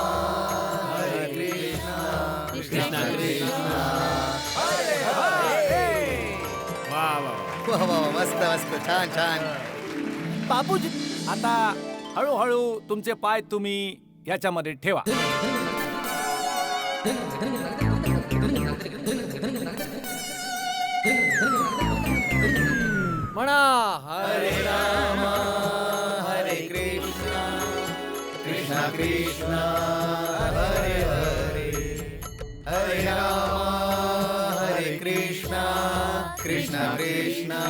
[SPEAKER 6] हरे कृष्णा कृष्णा कृष्णा हरे हरे.
[SPEAKER 7] वा वा वा, मस्त मस्त, छान छान.
[SPEAKER 3] बापूजी आता हळूहळू तुमचे पाय तुम्ही याच्यामध्ये ठेवा. म्हणा हरे राम हरे कृष्णा कृष्णा कृष्णा हरे हरे. हरे राम हरे कृष्णा कृष्णा कृष्णा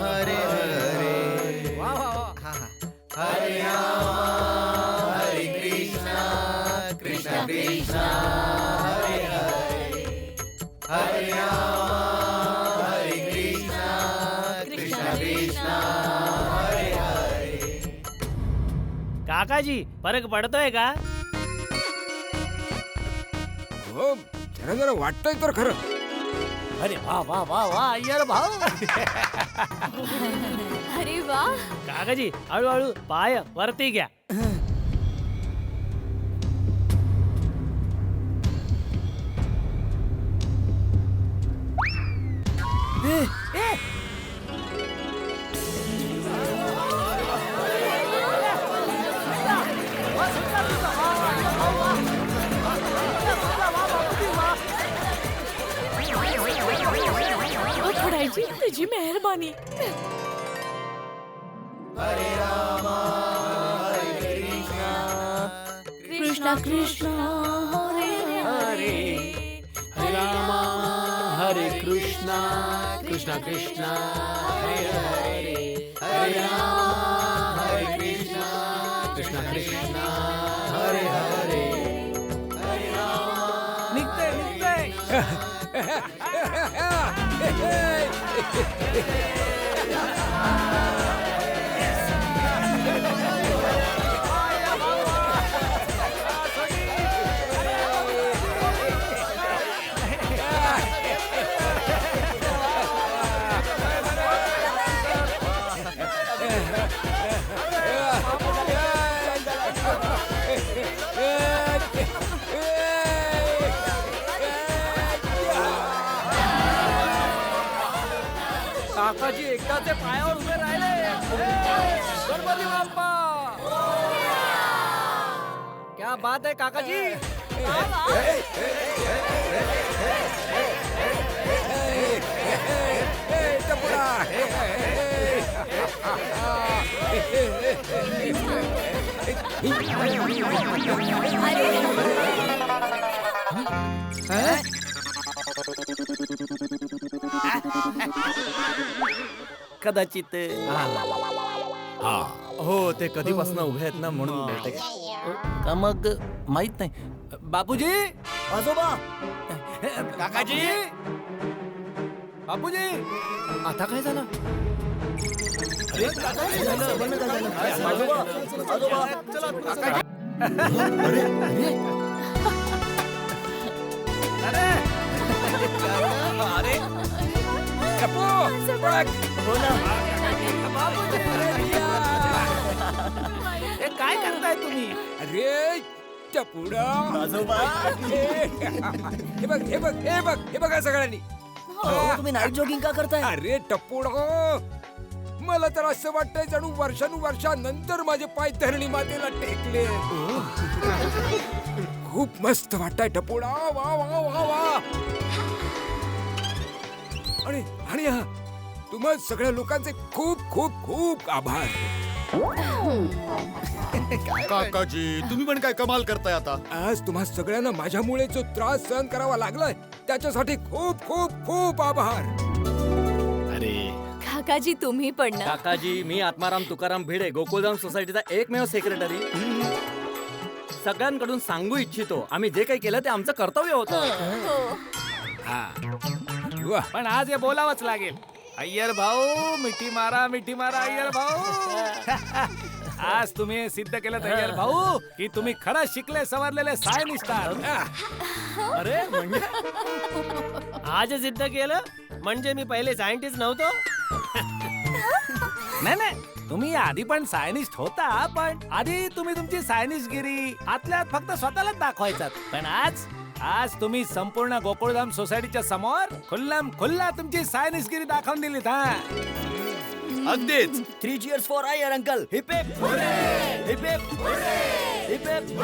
[SPEAKER 3] हरे हरे. वा वा वा. हरे राम हरे कृष्णा कृष्णा कृष्णा हरे हरे. हरे राम हरे कृष्णा कृष्णा कृष्णा हरे हरे.
[SPEAKER 10] काकाजी फरक पडतोय का?
[SPEAKER 6] हो जरा जरा वाटतंय तर खरं.
[SPEAKER 3] अरे वा वा वा वा अय्यर भाऊ.
[SPEAKER 4] अरे वा.
[SPEAKER 10] काकाजी हळूहळू पाय वरती घ्या.
[SPEAKER 11] पकडायची तुझी मेहरबानी. कृष्णा कृष्णा हरे हरे.
[SPEAKER 5] हरे राम हरे कृष्णा कृष्णा कृष्णा हरे हरे. हरे राम हरे कृष्णा कृष्णा कृष्णा हरे हरे.
[SPEAKER 3] निघते निघते. काकाजी एकदाचे पायावर उभे राहिले. गणपती बाप्पा. क्या बात है काकाजी. कदाचित
[SPEAKER 1] हो ते कधीपासून उभे आहेत ना म्हणून बहुतेक.
[SPEAKER 3] का मग माहित नाही. बापूजी
[SPEAKER 8] आजोबा
[SPEAKER 3] काकाजी. बापूजी
[SPEAKER 1] आता काय झालं?
[SPEAKER 8] आजोबा
[SPEAKER 3] अरे अरे
[SPEAKER 6] टप्पू, पळा.
[SPEAKER 8] हो ना.
[SPEAKER 3] हे काय करताय तुम्ही?
[SPEAKER 6] अरे टपुडा.
[SPEAKER 8] आजोबा.
[SPEAKER 6] हे बघ हे बघ हे बघ हे बघा सगळ्यांनी.
[SPEAKER 8] अहो, तुम्ही नाईट जॉगिंग का करताय?
[SPEAKER 6] अरे टपुडा, मला तर असं वाटतंय जणू वर्षानुवर्षानंतर माझे पाय धरणी मातेला टेकले. खूप मस्त वाटतंय टपुडा. वा वा वा वा. आणि आणि हा तुम्हा सगळ्या लोकांचे खूप खूप खूप आभार.
[SPEAKER 9] काकाजी तुम्ही पण काय कमाल करताय आता.
[SPEAKER 6] आज तुम्हा सगळ्यांना माझ्यामुळे जो त्रास सहन करावा लागलाय त्याच्यासाठी खूप खूप खूप आभार.
[SPEAKER 5] अरे
[SPEAKER 4] काकाजी तुम्ही पण ना.
[SPEAKER 1] काकाजी, मी आत्माराम तुकाराम भिडे, गोकुळधाम सोसायटीचा एकमेव सेक्रेटरी. सगळ्यांकडून सांगू इच्छितो, आम्ही जे काही केलं ते आमचं कर्तव्य होतं.
[SPEAKER 6] वा.
[SPEAKER 3] पण आज हे बोलावंच लागेल. अय्यर भाऊ, मिठी मारा अय्यर भाऊ. आज तुम्ही हे सिद्ध केलं अय्यर भाऊ की तुम्ही खरंच शिकले सवरलेले सायनिस्ट आहात.
[SPEAKER 1] अरे म्हणजे
[SPEAKER 10] आज सिद्ध केलं म्हणजे मी पहिले सायंटिस्ट नव्हतो.
[SPEAKER 3] नाही तुम्ही आधी पण सायनिस्ट होता, पण आधी तुम्ही तुमची सायनिस्टगिरी आतल्यात फक्त स्वतःलाच दाखवायचात. पण आज तुम्ही संपूर्ण गोकुळधाम सोसायटीच्या समोर खुल्ला तुमची सायनिस्टगिरी दाखवून दिलीत. हा
[SPEAKER 9] अगदीच.
[SPEAKER 8] 3 cheers for Iyer uncle. Hip hip hip hip hip.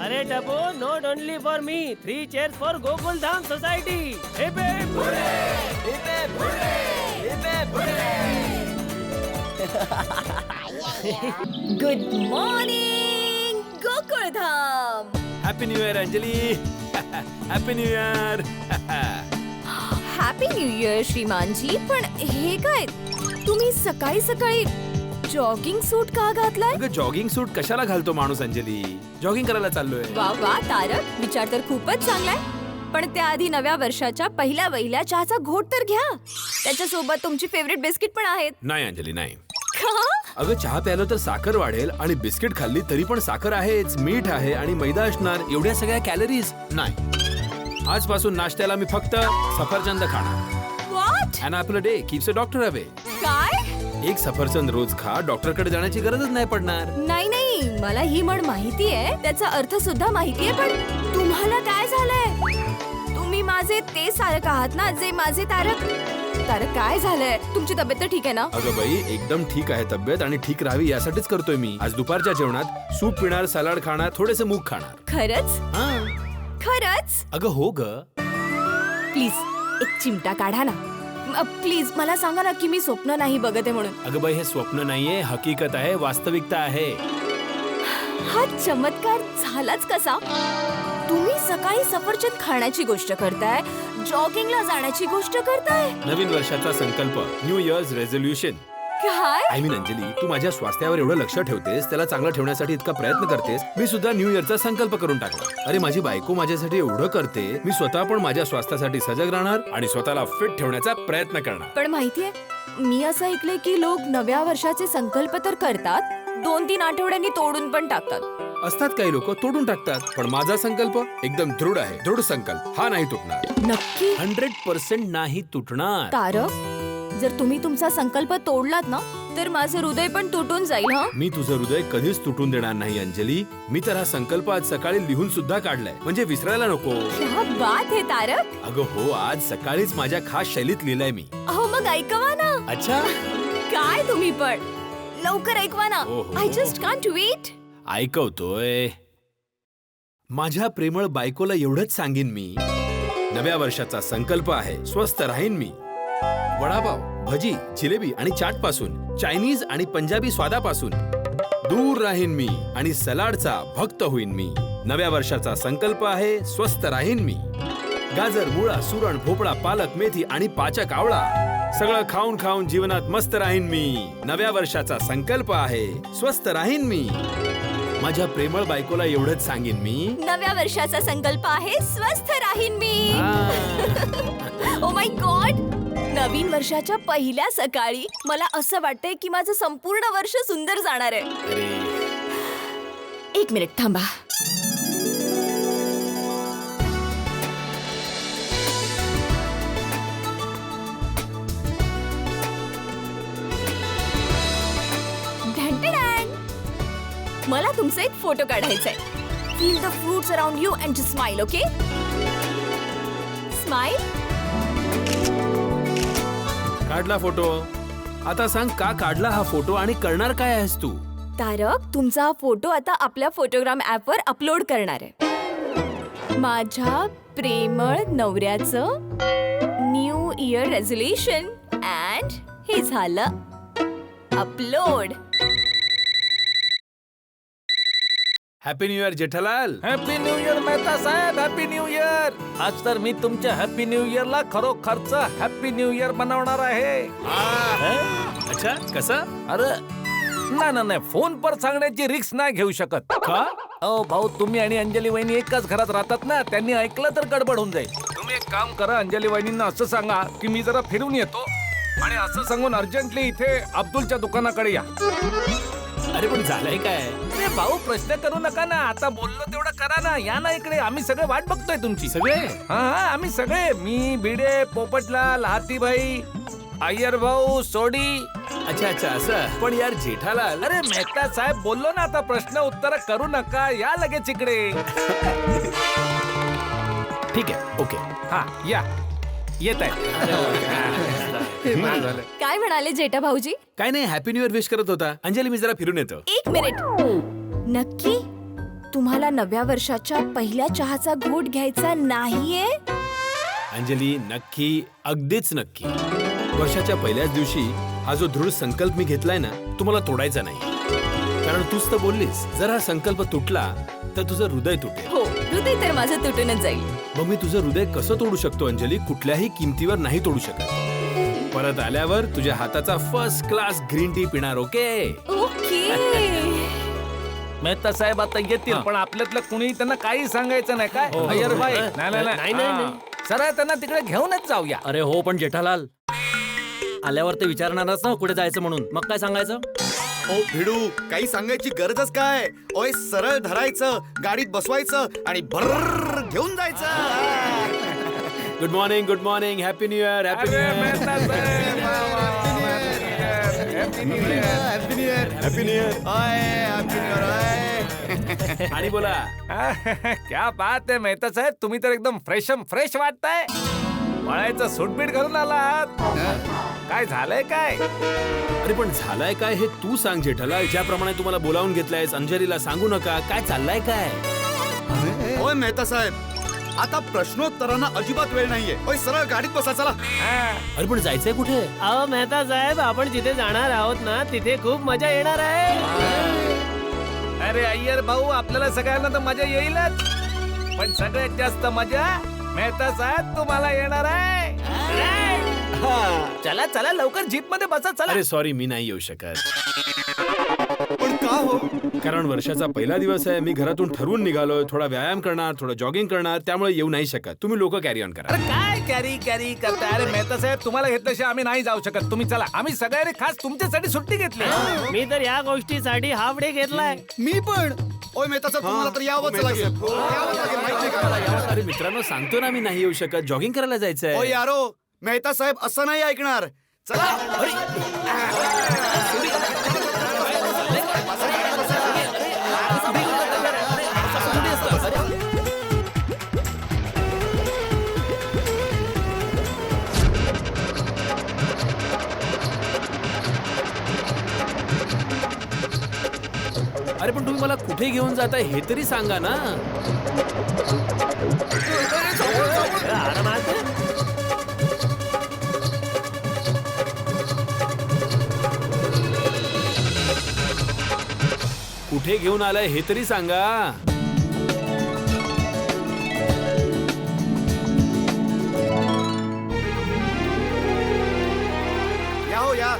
[SPEAKER 10] अरे Tapu, not only for me, 3 cheers for Gokuldham society. Hip hip.
[SPEAKER 8] Hip hip hip.
[SPEAKER 4] Good morning Gokuldham.
[SPEAKER 5] Happy new year Anjali. Happy new year.
[SPEAKER 4] Happy new year श्रीमानजी. पण हे काय, तुम्ही सकाळी सकाळी jogging सूट का घातलाय?
[SPEAKER 5] अगं जॉगिंग सूट कशाला घालतो माणूस अंजली? जॉगिंग करायला चाललोय.
[SPEAKER 4] वा वा तारक, विचार तर खूपच चांगलाय. पण त्याआधी नव्या वर्षाच्या पहिल्या चहाचा घोट तर घ्या. त्याच्यासोबत तुमची फेवरेट बिस्किट पण आहेत.
[SPEAKER 5] नाही अंजली नाही.
[SPEAKER 4] का?
[SPEAKER 5] अगं चहा प्यालो तर साखर वाढेल आणि बिस्किट खाल्ली तरी पण साखर आहेच, मीठ आहे आणि मैदा असणार. एवढ्या सगळ्या कॅलरीज नाही. आजपासून नाश्त्याला मी फक्त सफरचंद खाणार.
[SPEAKER 4] What?
[SPEAKER 5] And apple a day keeps a doctor away.
[SPEAKER 4] काय?
[SPEAKER 5] एक सफरचंद रोज खा, डॉक्टरकडे जाण्याची गरजच नाही पडणार.
[SPEAKER 4] नाही मला ही म्हण माहितीये, त्याचा अर्थ सुद्धा माहितीये. पण तुम्हाला काय झालंय? तुम्ही माझे ते सारक आहात ना, जे माझे तारक. तारक काय झालंय? तुमची तब्येत तर ठीक आहे ना?
[SPEAKER 5] अगं बाई एकदम ठीक आहे तब्येत, आणि ठीक राहावी यासाठीच करतोय मी. आज दुपारच्या जेवणात सूप पिणार, सलाड खाणार, थोडेसे मूग खाणार.
[SPEAKER 4] खरंच? खरंच?
[SPEAKER 5] अगं हो ग.
[SPEAKER 4] प्लीज एक चिमटा काढा ना. प्लीज मला सांगा ना की मी स्वप्न नाही बघते म्हणून.
[SPEAKER 5] अगं बाई हे स्वप्न नाहीये, हकीकत आहे, वास्तविकता आहे.
[SPEAKER 4] हा चमत्कार झालाच कसा? तुम्ही सकाळी सफरचंद खाण्याची गोष्ट करताय, जॉगिंगला जाण्याची गोष्ट करताय.
[SPEAKER 5] नवीन वर्षाचा संकल्प, न्यू इयर्स रेझोल्युशन.
[SPEAKER 4] काय?
[SPEAKER 5] आय मीन अंजली, तू माझ्या स्वास्थ्यावर एवढं लक्ष ठेवतेस, त्याला चांगलं ठेवण्यासाठी इतका प्रयत्न करतेस. मी सुद्धा न्यू इयरचा संकल्प करून टाकला. अरे माझी बायको माझ्यासाठी एवढं करते, मी स्वतः पण माझ्या स्वास्थ्यासाठी सजग राहणार आणि स्वतःला फिट ठेवण्याचा प्रयत्न करणार.
[SPEAKER 4] पण माहितीये, मी असं ऐकलंय की लोक नव्या वर्षाचे संकल्प तर करतात, 2-3 आठवड्यांनी तोडून पण टाकतात.
[SPEAKER 5] असतात काही लोक तोडून टाकतात, पण माझा संकल्प एकदम दृढ आहे. दृढ संकल्प हा नाही तुटणार.
[SPEAKER 4] नक्की?
[SPEAKER 5] 100% नाही तुटणार.
[SPEAKER 4] तारक, जर तुम्ही तुमचा संकल्प तोडलात ना, तर माझं हृदय पण तुटून जाईल. हा,
[SPEAKER 5] मी तुझं हृदय कधीच तुटून देणार नाही अंजली. मी तर हा संकल्प आज सकाळी लिहून सुद्धा काढलाय, म्हणजे विसरायला नको.
[SPEAKER 4] क्या बात है तारक.
[SPEAKER 5] अगं हो, आज सकाळीच माझ्या खास शैलीत लिहिलंय मी.
[SPEAKER 4] अहो मग ऐकवा ना.
[SPEAKER 5] अच्छा
[SPEAKER 4] काय तुम्ही पण लवकर ऐकवा ना.
[SPEAKER 5] ओहो.
[SPEAKER 4] I just can't wait.
[SPEAKER 5] ऐकवतोय. माझ्या प्रेमळ बायकोला एवढंच सांगेन मी, नव्या वर्षाचा संकल्प आहे स्वस्थ राहीन मी. वडापाव, भजी, जिलेबी आणि चाट पासून, चायनीज आणि पंजाबी स्वादापासून दूर राहीन मी आणि सलाडचा भक्त होईन मी. नव्या वर्षाचा संकल्प आहे स्वस्थ राहीन मी. गाजर, मुळा, सुरण, भोपळा, पालक, मेथी आणि पाचक आवळा सगळं खाऊन खाऊन जीवनात मस्त राहीन मी. नव्या वर्षाचा संकल्प आहे स्वस्थ राहीन मी. माझ्या प्रेमळ बायकोला एवढंच सांगेन मी,
[SPEAKER 4] नव्या वर्षाचा संकल्प आहे स्वस्थ राहीन मी. ओ माय गॉड, नवीन वर्षाच्या पहिल्या सकाळी मला असं वाटतंय की माझं संपूर्ण वर्ष सुंदर जाणार आहे. एक मिनिट थांबा. मला तुमचा एक फोटो काढायचा आहे. Feel the fruits around you and just smile. Okay, smile.
[SPEAKER 5] काढला फोटो. आता सांग का काढला हा फोटो आणि करणार काय आहेस तू?
[SPEAKER 4] तारक, तुमचा हा फोटो आता आपल्या फोटोग्राम ॲपवर अपलोड करणार आहे. माझ्या प्रेमळ नवऱ्याचं न्यू इयर रेझोल्युशन अँड हे झालं upload.
[SPEAKER 5] Happy new year Jethalal.
[SPEAKER 3] Happy new year Mehta साहेब, हॅपी न्यू इयर. आज तर मी तुमच्या हॅपी न्यू इयरला खरोखरचा हॅपी न्यू इयर बनवणार आहे.
[SPEAKER 5] अच्छा, कसं?
[SPEAKER 3] अरे नाही, फोन पर सांगण्याची रिस्क नाही घेऊ शकत.
[SPEAKER 5] का?
[SPEAKER 3] अहो भाऊ, तुम्ही आणि अंजली वहिनी एकाच घरात राहतात ना, त्यांनी ऐकलं तर गडबड होऊन जाईल. तुम्ही एक काम करा, अंजली वहिनींना असं सांगा की मी जरा फिरून येतो आणि असं सांगून अर्जंटली इथे अब्दुलच्या दुकानाकडे या.
[SPEAKER 5] अरे पण झालंय काय?
[SPEAKER 3] अरे भाऊ, प्रश्न करू नका ना, आता बोललो तेवढं करा ना. या ना इकडे, आम्ही सगळे वाट बघतोय तुमची.
[SPEAKER 5] सगळे?
[SPEAKER 3] हा, आम्ही सगळे, मी, भिडे, पोपटलाल, हातीभाई, अय्यर भाऊ, सोडी.
[SPEAKER 5] अच्छा, असं. पण यार जेठालाल.
[SPEAKER 3] अरे मेहता साहेब, बोललो ना, आता प्रश्न उत्तर करू नका, या लगेच इकडे.
[SPEAKER 5] ठीक आहे, ओके.
[SPEAKER 3] हा, या, येत आहे.
[SPEAKER 4] काय म्हणाले जेठा भाऊजी?
[SPEAKER 5] काय नाही, हॅपी न्यू इयर विश करत होता. अंजली, मी जरा फिरून येतो.
[SPEAKER 4] 1 मिनिट. नक्की तुम्हाला नव्या वर्षाच्या पहिल्या चहाचा घोट घ्यायचा नाहीये?
[SPEAKER 5] अंजली, नक्की, अगदीच नक्की. वर्षाच्या पहिल्याच दिवशी हा जो दृढ संकल्प मी घेतलाय ना, तो मला तोडायचा नाही. कारण तूच तर बोललीस, जर हा संकल्प तुटला तर तुझं हृदय तुटेल.
[SPEAKER 4] हो, हृदय तर माझं तुटूनच जाईल.
[SPEAKER 5] मग मी तुझं हृदय कसं तोडू शकतो अंजली? कुठल्याही किमतीवर नाही तोडू शकत. परत आल्यावर तुझ्या हाताचा फर्स्ट क्लास ग्रीन टी पिणार. ओके?
[SPEAKER 4] ओके.
[SPEAKER 3] मेहता साहेब आता येतील, पण आपल्यातलं कुणी त्यांना काही सांगायचं नाही काय? अय्यर भाई, नाही, सरळ त्यांना तिकडे घेऊनच जाऊया.
[SPEAKER 1] अरे हो, पण जेठालाल आल्यावर ते विचारणारच ना कुठे जायचं म्हणून. मग काय सांगायचं?
[SPEAKER 9] ओ भिडू, काही सांगायची गरजच काय? ओय, सरळ धरायचं, गाडीत बसवायचं आणि भर घेऊन जायचं.
[SPEAKER 5] Good morning, happy new year, happy new
[SPEAKER 3] अरे
[SPEAKER 5] इयर.
[SPEAKER 3] मेहता साहेब, वा, वा, वा, happy New Year.
[SPEAKER 9] Happy new year, happy new year. Happy new year.
[SPEAKER 5] आणि बोला.
[SPEAKER 3] क्या बात आहे मेहता साहेब, तुम्ही तर एकदम फ्रेश वाटताय. मळायचं सूटबीट घालून आलात. काय झालंय काय?
[SPEAKER 5] अरे पण झालंय काय हे तू सांग जेठालाल. ज्याप्रमाणे तुम्हाला बोलावून घेतलंयस, अंजलीला सांगू नका. काय चाललंय काय?
[SPEAKER 9] ओय मेहता साहेब, आता प्रश्नोत्तरांना अजिबात वेळ नाहीये. ओय, सरळ गाडीत बसा, चला.
[SPEAKER 5] अरे पण जायचंय कुठे?
[SPEAKER 10] अहो मेहता साहेब, आपण जिथे जाणार आहोत ना, तिथे खूप मजा येणार आहे.
[SPEAKER 3] अरे अय्यर भाऊ, आपल्याला सगळ्यांना तर मजा येईलच, पण सगळ्यात जास्त मजा मेहता साहेब तुम्हाला येणार आहे. चला लवकर जीप मध्ये बसा. चला.
[SPEAKER 5] अरे सॉरी, मी नाही येऊ शकत.
[SPEAKER 9] पण का हो?
[SPEAKER 5] कारण वर्षाचा पहिला दिवस आहे. मी घरातून ठरवून निघालोय. थोडा व्यायाम करणार, थोडं जॉगिंग करणार, त्यामुळे येऊ नाही शकत. तुम्ही लोक कॅरी ऑन करा.
[SPEAKER 3] अरे काय कॅरी करताय? अरे मेहता साहेब, तुम्हाला घेतल्याशिवाय आम्ही नाही जाऊ शकत. तुम्ही चला. आम्ही सगळ्यांनी खास तुमच्यासाठी सुट्टी घेतली.
[SPEAKER 10] मी तर या गोष्टीसाठी हाफ डे घेतलाय.
[SPEAKER 9] मी पण. ओय मेहता साहेब, तुम्हाला तर यावंच लागेल. यावंच लागेल, माहिती का?
[SPEAKER 5] अरे मित्रांनो, सांगतो ना मी नाही येऊ शकत. जॉगिंग करायला
[SPEAKER 9] ओ
[SPEAKER 5] जायचंय.
[SPEAKER 9] यारो, मेहता साहेब असं नाही ऐकणार. चला.
[SPEAKER 5] अरे पण तुम्ही मला कुठे घेऊन जाताय हे तरी सांगा ना. कुठे घेऊन आलाय हे तरी सांगा.
[SPEAKER 9] या हो, या.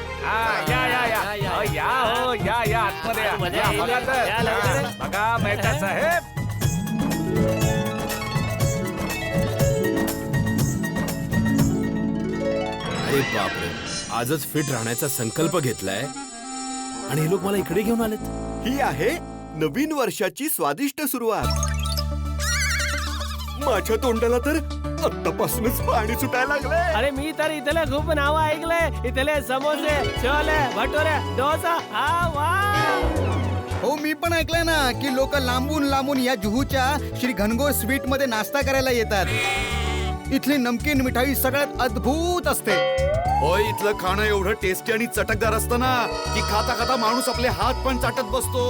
[SPEAKER 3] या आतमध्ये या.
[SPEAKER 10] मजा
[SPEAKER 3] या,
[SPEAKER 10] येईल.
[SPEAKER 3] बघा तर.
[SPEAKER 10] या, लवकर.
[SPEAKER 3] बघा मेहता साहेब.
[SPEAKER 5] अरे बापरे, आजच फिट राहण्याचा संकल्प घेतलाय आणि हे लोक मला इकडे घेऊन आलेत.
[SPEAKER 9] ही आहे नवीन वर्षाची स्वादिष्ट सुरुवात. माझ्या तोंडाला तर आत्तापासूनच पाणी सुटायला लागलंय.
[SPEAKER 10] अरे मी तर इथले खूप नाव ऐकलंय. इथले समोसे, छोले, भटुरे, डोसा. हा वा.
[SPEAKER 7] हो मी पण ऐकलंय ना की लोक लांबून लांबून या जुहूच्या श्री घनघोर स्वीट मध्ये नाश्ता करायला येतात. इथली नमकीन मिठाई सगळ्यात अद्भुत असते.
[SPEAKER 9] होय, इथलं खाणं एवढं टेस्टी आणि चटकदार असतं ना की खाता खाता माणूस आपले हात पण चाटत बसतो.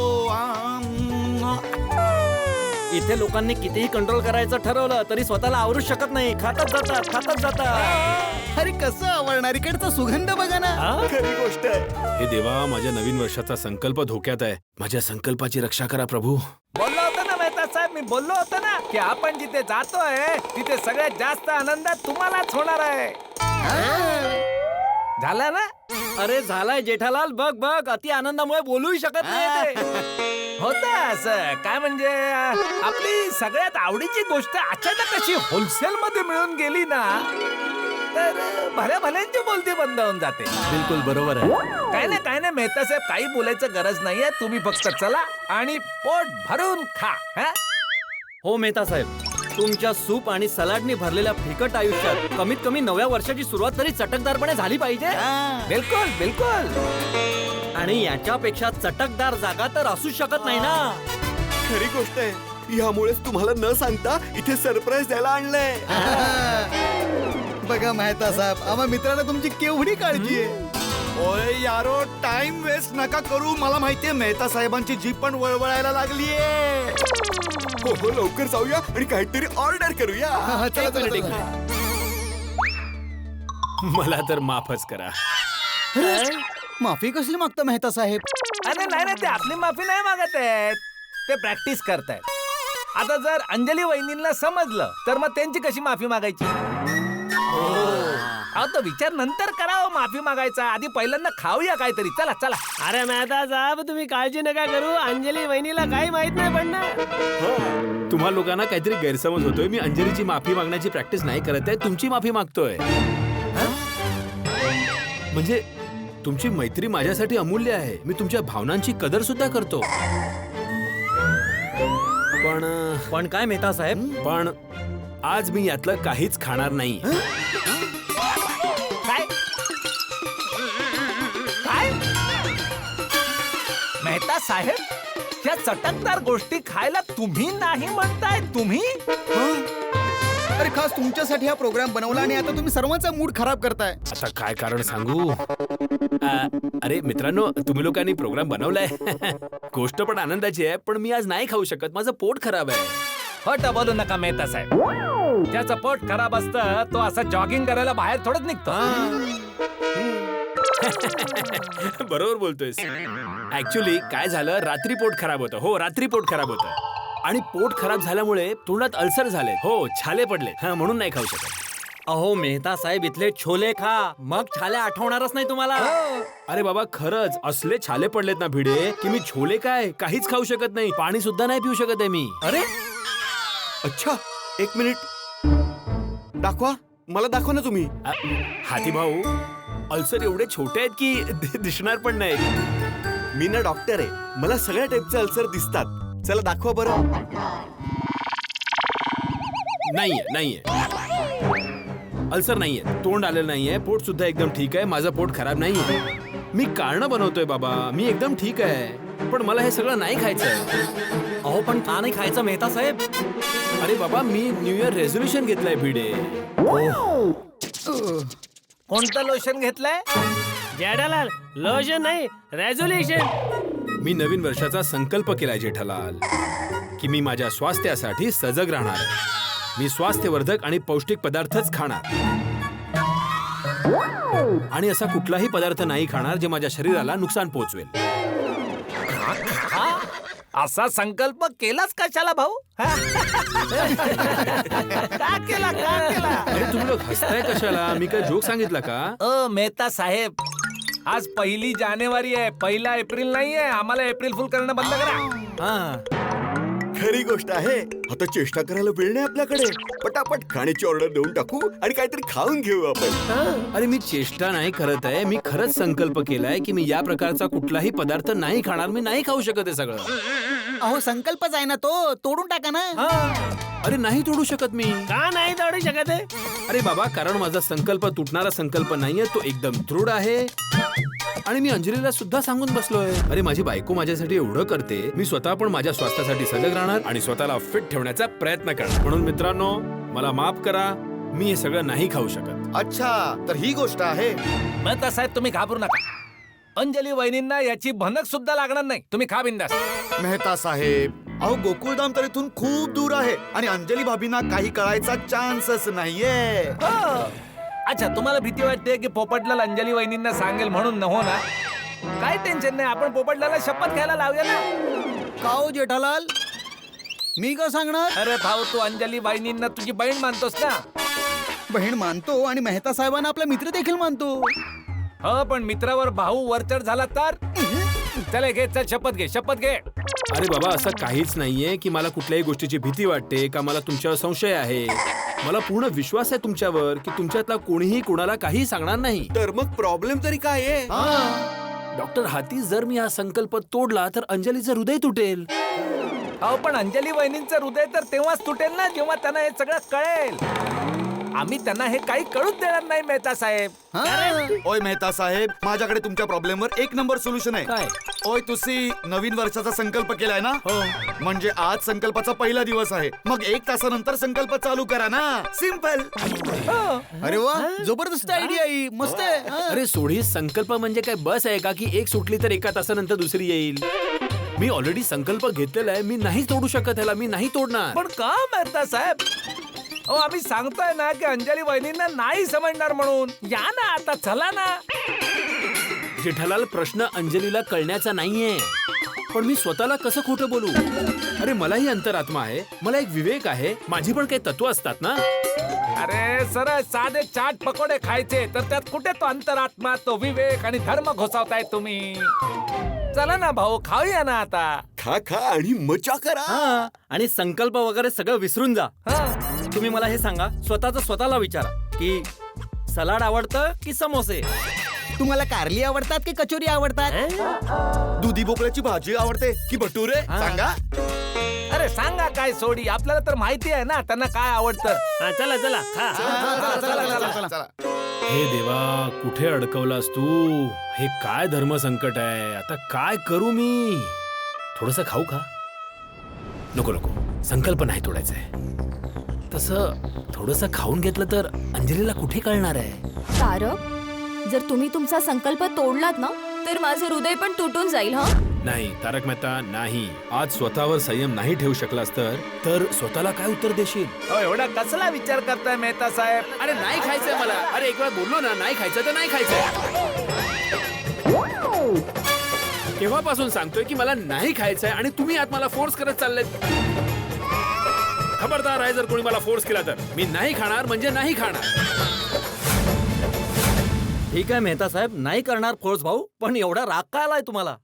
[SPEAKER 1] इथे लोकांनी कितीही कंट्रोल करायचं ठरवलं तरी स्वतःला आवरूच शकत नाही. खातच जातात.
[SPEAKER 7] अरे कसं आवडणार, इकडचा सुगंध बघा ना.
[SPEAKER 9] खरी गोष्ट आहे.
[SPEAKER 5] हे देवा, माझ्या नवीन वर्षाचा संकल्प धोक्यात आहे. माझ्या संकल्पाची रक्षा करा प्रभू.
[SPEAKER 3] बोललो होतो ना मेहता साहेब, मी बोललो होतो ना की आपण जिथे जातोय तिथे सगळ्यात जास्त आनंद तुम्हालाच होणार आहे. झाला ना?
[SPEAKER 1] अरे झालाय जेठालाल. बघ बघ, अति आनंदामुळे बोलूही शकत नाही ते.
[SPEAKER 3] होत असं काय म्हणजे आपली सगळ्यात आवडीची गोष्ट अचानक अशी होलसेल मध्ये मिळून गेली ना तर भल्या भल्यांची बोलती बंद होऊन जाते.
[SPEAKER 1] बिलकुल बरोबर आहे.
[SPEAKER 3] काय नाही मेहता साहेब, काही बोलायचं गरज नाहीये. तुम्ही फक्त चला आणि पोट भरून खा.
[SPEAKER 1] हो मेहता साहेब, तुमच्या सूप आणि सलाडनी भरलेल्या फिकट आयुष्यात कमीत कमी नव्या वर्षाची सुरुवात तरी चटकदारपणे झाली पाहिजे.
[SPEAKER 3] बिलकुल बिलकुल.
[SPEAKER 1] आणि याच्यापेक्षा चटकदार जागा तर असू शकत नाही ना.
[SPEAKER 9] खरी गोष्ट आहे. यामुळेच तुम्हाला न सांगता इथे सरप्राईज द्यायला आणलंय.
[SPEAKER 7] बघा मेहता साहेब, आम्हा मित्रांना तुमची केवढी काळजी आहे.
[SPEAKER 9] ओय यारो, टाइम वेस्ट नका करू. मला माहितीये मेहता साहेबांची जीभ पण वळवळायला लागलीये. हो लवकर जाऊया आणि काहीतरी ऑर्डर करूया.
[SPEAKER 5] मला तर माफच करा.
[SPEAKER 7] माफी कसली मागता मेहता साहेब?
[SPEAKER 3] अरे नाही, ते आपली माफी नाही मागत आहेत, ते प्रॅक्टिस करतायत. आता जर अंजली वहिनींना समजलं तर मग त्यांची कशी माफी मागायची? अहो तो विचार नंतर करावं माफी मागायचा. आधी पहिल्यांदा खाऊया काहीतरी. चला चला.
[SPEAKER 10] अरे मेहता साहेब, तुम्ही काळजी नका करू. अंजली वहिनीला काही माहित नाही पडणार.
[SPEAKER 5] तुम्हा लोकांना काहीतरी गैरसमज होतोय. मी अंजलीची माफी मागण्याची प्रॅक्टिस नाही करत आहे, तुमची माफी मागतोय. म्हणजे तुमची मैत्री माझ्यासाठी अमूल्य आहे. मी तुमच्या भावनांची कदर सुद्धा करतो.
[SPEAKER 1] पण काय मेहता साहेब?
[SPEAKER 5] पण आज मी यातलं काहीच खाणार नाही.
[SPEAKER 3] काय काय मेहता साहेब, या चटकदार गोष्टी खायला तुम्ही नाही म्हणताय? तुम्ही
[SPEAKER 7] अरे खास तुमच्यासाठी हा प्रोग्राम बनवला आणि आता तुम्ही सर्वांचा मूड खराब करताय.
[SPEAKER 5] आता काय कारण सांगू? अरे मित्रांनो, तुम्ही लोकांनी प्रोग्राम बनवलाय. गोष्ट पण आनंदाची आहे, पण मी आज नाही खाऊ शकत. माझं पोट खराब आहे.
[SPEAKER 3] खोटं बोलू नका मेहता साहेब. ज्याचं पोट खराब असतं तो असं जॉगिंग करायला बाहेर थोडंच निघतो.
[SPEAKER 5] बरोबर बोलतोयस. ऍक्च्युली काय झालं, रात्री पोट खराब होतं. हो, रात्री पोट खराब होतं. आणि पोट खराब झाल्यामुळे तोंडात अल्सर झाले. हो, छाले पडले. म्हणून नाही खाऊ शकत.
[SPEAKER 1] अहो मेहता साहेब, इथले छोले खा, मग छाले आठवणारच नाही तुम्हाला.
[SPEAKER 5] अरे बाबा, खरंच असले छाले पडलेत ना भिडे की मी छोले काय काहीच खाऊ शकत नाही. पाणी सुद्धा नाही पिऊ शकत आहे मी.
[SPEAKER 1] अरे
[SPEAKER 9] अच्छा, एक मिनिट दाखवा. मला दाखवा ना तुम्ही.
[SPEAKER 5] हाती भाऊ, अल्सर एवढे छोटे आहेत की दिसणार पण नाही.
[SPEAKER 9] मी ना डॉक्टर आहे, मला सगळ्या टाईपचे अल्सर दिसतात. चला दाखवा बरं.
[SPEAKER 5] नाहीये अल्सर नाहीये. तोंड आलेलं नाहीये. पोट सुद्धा एकदम ठीक आहे. माझं पोट खराब नाहीये. मी कारणं बनवतोय बाबा. मी एकदम ठीक आहे, पण मला हे सगळं नाही खायचंय.
[SPEAKER 1] अहो पण का नाही खायचं मेहता साहेब?
[SPEAKER 5] अरे बाबा, मी न्यू इयर रेझोल्युशन घेतलंय भिडे.
[SPEAKER 3] कोणतं लोशन घेतलंय?
[SPEAKER 10] जेठालाल, लोशन नाही, रेझोल्युशन.
[SPEAKER 5] मी नवीन वर्षाचा संकल्प केलाय जेठालाल की मी माझ्या स्वास्थ्यासाठी सजग राहणार आहे. मी स्वास्थ्यवर्धक आणि पौष्टिक पदार्थच खाणार आणि असा कुठलाही पदार्थ नाही खाणार जे माझ्या शरीराला नुकसान पोहोचवेल.
[SPEAKER 3] असा संकल्प केलाच कशाला भाऊ? का केला?
[SPEAKER 5] अरे तुम्ही लोक हसताय कशाला? मी काय जोक सांगितला का?
[SPEAKER 3] मेहता साहेब, आज 1 जानेवारी आहे, 1 एप्रिल नाही आहे. आम्हाला एप्रिल फुल करणं बंद करा.
[SPEAKER 9] खरी गोष्ट आहे. आता चेष्टा करायला वेळ नाही आपल्याकडे. पटापट खाण्याची ऑर्डर देऊन टाकू आणि काहीतरी खाऊन घेऊ आपण.
[SPEAKER 5] अरे मी चेष्टा नाही करत आहे. मी खरंच संकल्प केलाय की मी या प्रकारचा कुठलाही पदार्थ नाही खाणार. मी नाही खाऊ शकत आहे सगळं.
[SPEAKER 7] अहो संकल्पच आहे ना तो, तोडून टाका ना.
[SPEAKER 5] अरे नाही तोडू शकत मी.
[SPEAKER 10] का नाही तोडू शकत आहे?
[SPEAKER 5] अरे बाबा, कारण माझा संकल्प तुटणारा संकल्प नाहीये. तो एकदम दृढ आहे आणि मी अंजलीला सुद्धा सांगून बसलोय. अरे माझी बायको माझ्यासाठी एवढं करते, मी स्वतः पण माझ्या स्वास्थ्यासाठी सजग राहणार आणि स्वतःला फिट ठेवण्याचा प्रयत्न करणार. म्हणून मित्रांनो, मला माफ करा, मी हे सगळं नाही खाऊ शकत.
[SPEAKER 9] अच्छा, तर ही गोष्ट आहे.
[SPEAKER 3] मेहता साहेब तुम्ही घाबरू नका. अंजली वहिनींना याची भनक सुद्धा लागणार नाही. तुम्ही खा बिंदास.
[SPEAKER 9] मेहता साहेब, अहो गोकुळधाम तर इथून खूप दूर आहे आणि अंजली भाभींना काही कळायचा चान्सच नाहीये.
[SPEAKER 3] अच्छा, तुम्हाला भीती वाटते की पोपटलाल अंजली वहिनींना सांगेल म्हणून न हो ना? काय टेन्शन नाही, आपण पोपटलाला शपथ घ्यायला लावूया ना.
[SPEAKER 7] काओ जेठालाल, मी का सांगणार?
[SPEAKER 3] अरे भाऊ, तू अंजली वहिनींना तुझी बहीण मानतोस ना?
[SPEAKER 7] बहीण मानतो आणि मेहता साहेबांना आपला मित्र देखील मानतो.
[SPEAKER 3] हो, पण मित्रावर भाऊ वरचढ झाला तर? चला घे, चल शपथ घे, शपथ घे.
[SPEAKER 5] अरे बाबा, असं काहीच नाहीये की मला कुठल्याही गोष्टीची भीती वाटते का मला तुमच्यावर संशय आहे. मला पूर्ण विश्वास आहे तुमच्यावर की तुमच्यातला कोणीही कोणाला काही सांगणार नाही.
[SPEAKER 9] तर मग प्रॉब्लेम तरी काय आहे?
[SPEAKER 5] डॉक्टर हाती, जर मी हा संकल्प तोडला तर अंजलीचं हृदय तुटेल.
[SPEAKER 3] अहो, पण अंजली वहिनींचं हृदय तर तेव्हाच तुटेल ना जेव्हा त्यांना हे सगळं कळेल. आम्ही त्यांना हे काही कळूच देणार नाही मेहता साहेब.
[SPEAKER 9] ओय मेहता साहेब, माझ्याकडे तुमच्या प्रॉब्लेमवर एक नंबर सोल्युशन आहे.
[SPEAKER 5] काय?
[SPEAKER 9] ओय, तुम्ही नवीन वर्षाचा संकल्प केलाय ना? म्हणजे आज संकल्पाचा पहिला दिवस आहे. मग 1 तासानंतर संकल्प चालू करा ना. सिंपल.
[SPEAKER 7] अरे वा, जबरदस्त आयडिया आहे, मस्त आहे. हा.
[SPEAKER 5] अरे सोडी, संकल्प म्हणजे काय बस आहे का की एक सुटली तर 1 तासानंतर दुसरी येईल? मी ऑलरेडी संकल्प घेतलेला आहे, मी नाही तोडू शकत ह्याला, मी नाही तोडणार.
[SPEAKER 3] पण का मेहता साहेब? अहो, आम्ही सांगतोय ना की अंजली वहिनींना नाही समजणार म्हणून. या ना आता, चला ना.
[SPEAKER 5] जेठालाल, प्रश्न अंजलीला कळण्याचा नाहीये, पण मी स्वतःला कसं खोटं बोलू? अरे मलाही अंतरात्मा आहे, मला एक विवेक आहे, माझी पण काही तत्व असतात ना.
[SPEAKER 3] अरे सरळ साधे चाट पकोडे खायचे, तर त्यात कुठे तो अंतरात्मा, तो विवेक आणि धर्म घुसवताय तुम्ही. चला ना भाऊ, खाऊया ना आता.
[SPEAKER 9] खा खा आणि मजा करा.
[SPEAKER 1] हा, आणि संकल्प वगैरे सगळं विसरून जा. तुम्ही मला हे सांगा, स्वतःला विचारा की सलाड आवडतं की समोसे?
[SPEAKER 7] तुम्हाला कारली आवडतात की कचोरी आवडतात?
[SPEAKER 9] दुधी भोपळ्याची भाजी आवडते की भटुरे? सांगा.
[SPEAKER 3] अरे सांगा काय सोडी, आपल्याला तर माहिती आहे ना त्यांना काय आवडतं.
[SPEAKER 10] हा, चला चला खा.
[SPEAKER 9] चला.
[SPEAKER 5] हे देवा, कुठे अडकवलास तू? हे काय धर्म संकट आहे, आता काय करू मी? थोडस खाऊ का? नको नको, संकल्प नाही तोडायचंय. तसं थोडस खाऊन घेतलं तर अंजलीला कुठे कळणार आहे?
[SPEAKER 4] तारक, जर तुम्ही तुमचा संकल्प तोडलात ना, तर माझं हृदय पण तुटून जाईल. हा,
[SPEAKER 5] नाही तारक मेहता, नाही. आज स्वतःवर संयम नाही ठेवू शकलास तर स्वतःला काय उत्तर देशील?
[SPEAKER 3] अहो, एवढा कसला विचार करताय मेहता साहेब?
[SPEAKER 5] अरे नाही खायचंय मला. अरे एक वेळा बोललो ना, नाही खायचं तर नाही खायचंय. केव्हापासून सांगतोय की मला नाही खायचंय आणि तुम्ही आत मला फोर्स करत चाललेत. खबरदार आहे, जर कोणी मला फोर्स केला तर मी नाही खाणार म्हणजे नाही खाणार.
[SPEAKER 1] ठीक आहे मेहता साहेब, नाही करणार फोर्स भाऊ, पण एवढा राग का आलाय तुम्हाला?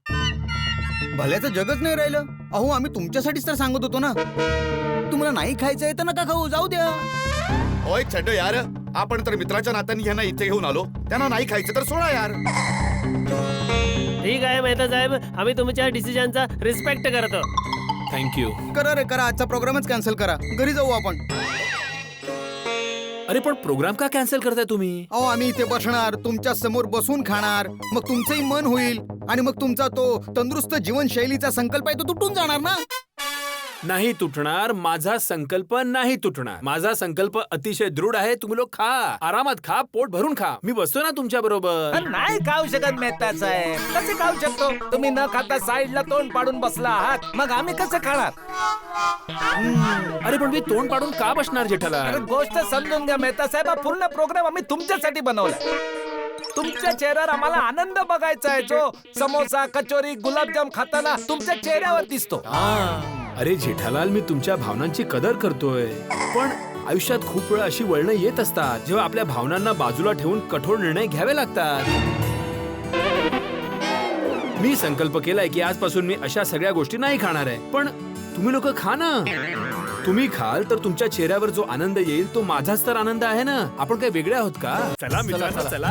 [SPEAKER 7] भल्याचं जगच नाही राहिलं. अहो, आम्ही तुमच्यासाठीच तर सांगत होतो ना. तुम्हाला नाही खायचंय तर नका खाऊ, जाऊ द्या.
[SPEAKER 9] ओय छड्ड यार, आपण तर मित्राच्या नात्याने ह्यांना इथे घेऊन आलो. त्यांना नाही खायचं तर सोडा यार.
[SPEAKER 10] ठीक आहे मेहता साहेब, आम्ही तुमच्या डिसिजनचा रिस्पेक्ट करतो.
[SPEAKER 5] थँक्यू.
[SPEAKER 7] करा रे करा, आजचा प्रोग्रामच कॅन्सल करा, घरी जाऊ आपण.
[SPEAKER 5] अरे पण प्रोग्राम का कॅन्सल करताय तुम्ही?
[SPEAKER 7] अहो, आम्ही इथे बसणार, तुमच्या समोर बसून खाणार, मग तुमचंही मन होईल आणि मग तुमचा तो तंदुरुस्त जीवनशैलीचा संकल्प आहे तो तुटून जाणार ना.
[SPEAKER 5] नाही तुटणार, माझा संकल्प नाही तुटणार. माझा संकल्प अतिशय दृढ आहे. तुम्ही लोक खा, आरामात खा, पोट भरून खा. मी बसतो ना तुमच्या बरोबर.
[SPEAKER 3] पण नाही खाऊ शकत मेहता साहेब. कसे खाऊ शकतो? तुम्ही न खाता साईडला तोंड पाडून बसला आहात, मग आम्ही कसं खाणार?
[SPEAKER 5] अरे पण मी तोंड पाडून का बसणार जेठाला?
[SPEAKER 3] अरे गोष्ट समजून घ्या मेहता साहेब, हा पूर्ण प्रोग्राम आम्ही तुमच्यासाठी बनवलाय. तुमच्या चेहऱ्यावर आम्हाला आनंद बघायचा आहे, जो समोसा, कचोरी, गुलाबजाम खाताना तुमच्या चेहऱ्यावर दिसतो.
[SPEAKER 5] अरे जेठालाल, मी तुमच्या भावनांची कदर करतोय, पण आयुष्यात खूप वेळा अशी वळणं येत असतात जेव्हा आपल्या भावनांना बाजूला ठेवून कठोर निर्णय घ्यावे लागतात. मी संकल्प केलाय की आजपासून मी अशा सगळ्या गोष्टी नाही खाणार आहे. पण तुम्ही लोक खा ना. तुम्ही खाल तर तुमच्या चेहऱ्यावर जो आनंद येईल तो माझाच तर आनंद आहे ना. आपण काही वेगळे आहोत का? चला मित्रांनो, चला.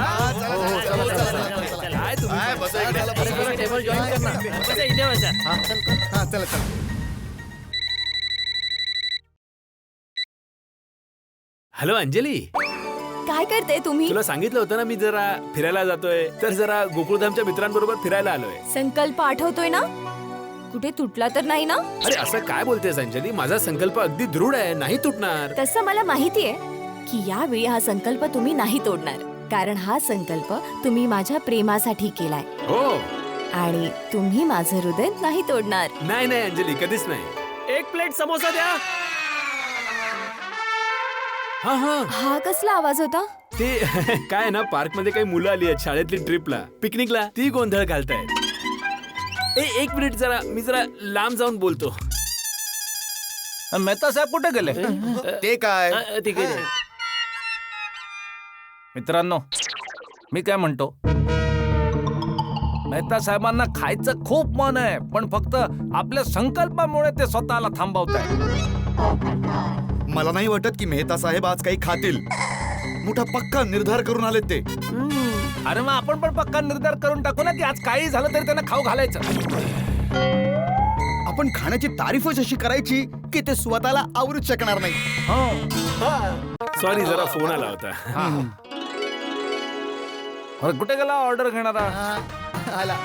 [SPEAKER 5] काय तुम्ही
[SPEAKER 10] टेबल जॉईन कर ना. बसा इथे बसा.
[SPEAKER 7] हा, चला चला.
[SPEAKER 5] हॅलो अंजली,
[SPEAKER 4] काय करते तुम्ही?
[SPEAKER 5] तुला सांगितलं होतं ना मी जरा फिरायला जातोय, तर जरा गोकुळधामच्या मित्रांबरोबर फिरायला आलोय.
[SPEAKER 4] संकल्प आठवतोय ना? कुठे तुटला तर नाही ना?
[SPEAKER 5] अरे असं काय बोलतेस अंजली, माझा संकल्प अगदी दृढ आहे, नाही तुटणार.
[SPEAKER 4] तसं मला माहितीये की यावेळी हा संकल्प तुम्ही नाही तोडणार, कारण हा संकल्प तुम्ही माझ्या प्रेमासाठी केलाय
[SPEAKER 5] हो.
[SPEAKER 4] आणि तुम्ही माझं हृदय नाही तोडणार.
[SPEAKER 5] नाही नाही अंजली, कधीच नाही.
[SPEAKER 10] एक प्लेट समोसा द्या.
[SPEAKER 5] हा हा
[SPEAKER 4] हा कसला आवाज होता?
[SPEAKER 5] ते काय ना, पार्क मध्ये काही मुलं आली आहेत शाळेतली ट्रिपला, पिकनिकला, ती गोंधळ घालतायत. एक मिनिट, जरा मी जरा लांब जाऊन बोलतो.
[SPEAKER 3] मेहता साहेब कुठे गेले?
[SPEAKER 9] ते काय
[SPEAKER 5] ठीक आहे.
[SPEAKER 3] मित्रांनो, मी काय म्हणतो, मेहता साहेबांना खायचं खूप मन आहे, पण फक्त आपल्या संकल्पामुळे ते स्वतःला थांबवत आहे.
[SPEAKER 9] मला नाही वाटत की मेहता साहेब आज काही खातील. मोठा पक्का निर्धार करून आलेत ते.
[SPEAKER 3] अरे मग आपण पण पक्का निर्धार करून टाकू ना की आज काही झालं तरी त्यांना खाऊ घालायचं.
[SPEAKER 7] आपण खाण्याची तारीफच अशी करायची की ते स्वतःला आवरूच शकणार नाही.
[SPEAKER 5] सॉरी, जरा फोन आला होता.
[SPEAKER 3] अरे कुठे गेला ऑर्डर घेणारा?
[SPEAKER 7] आला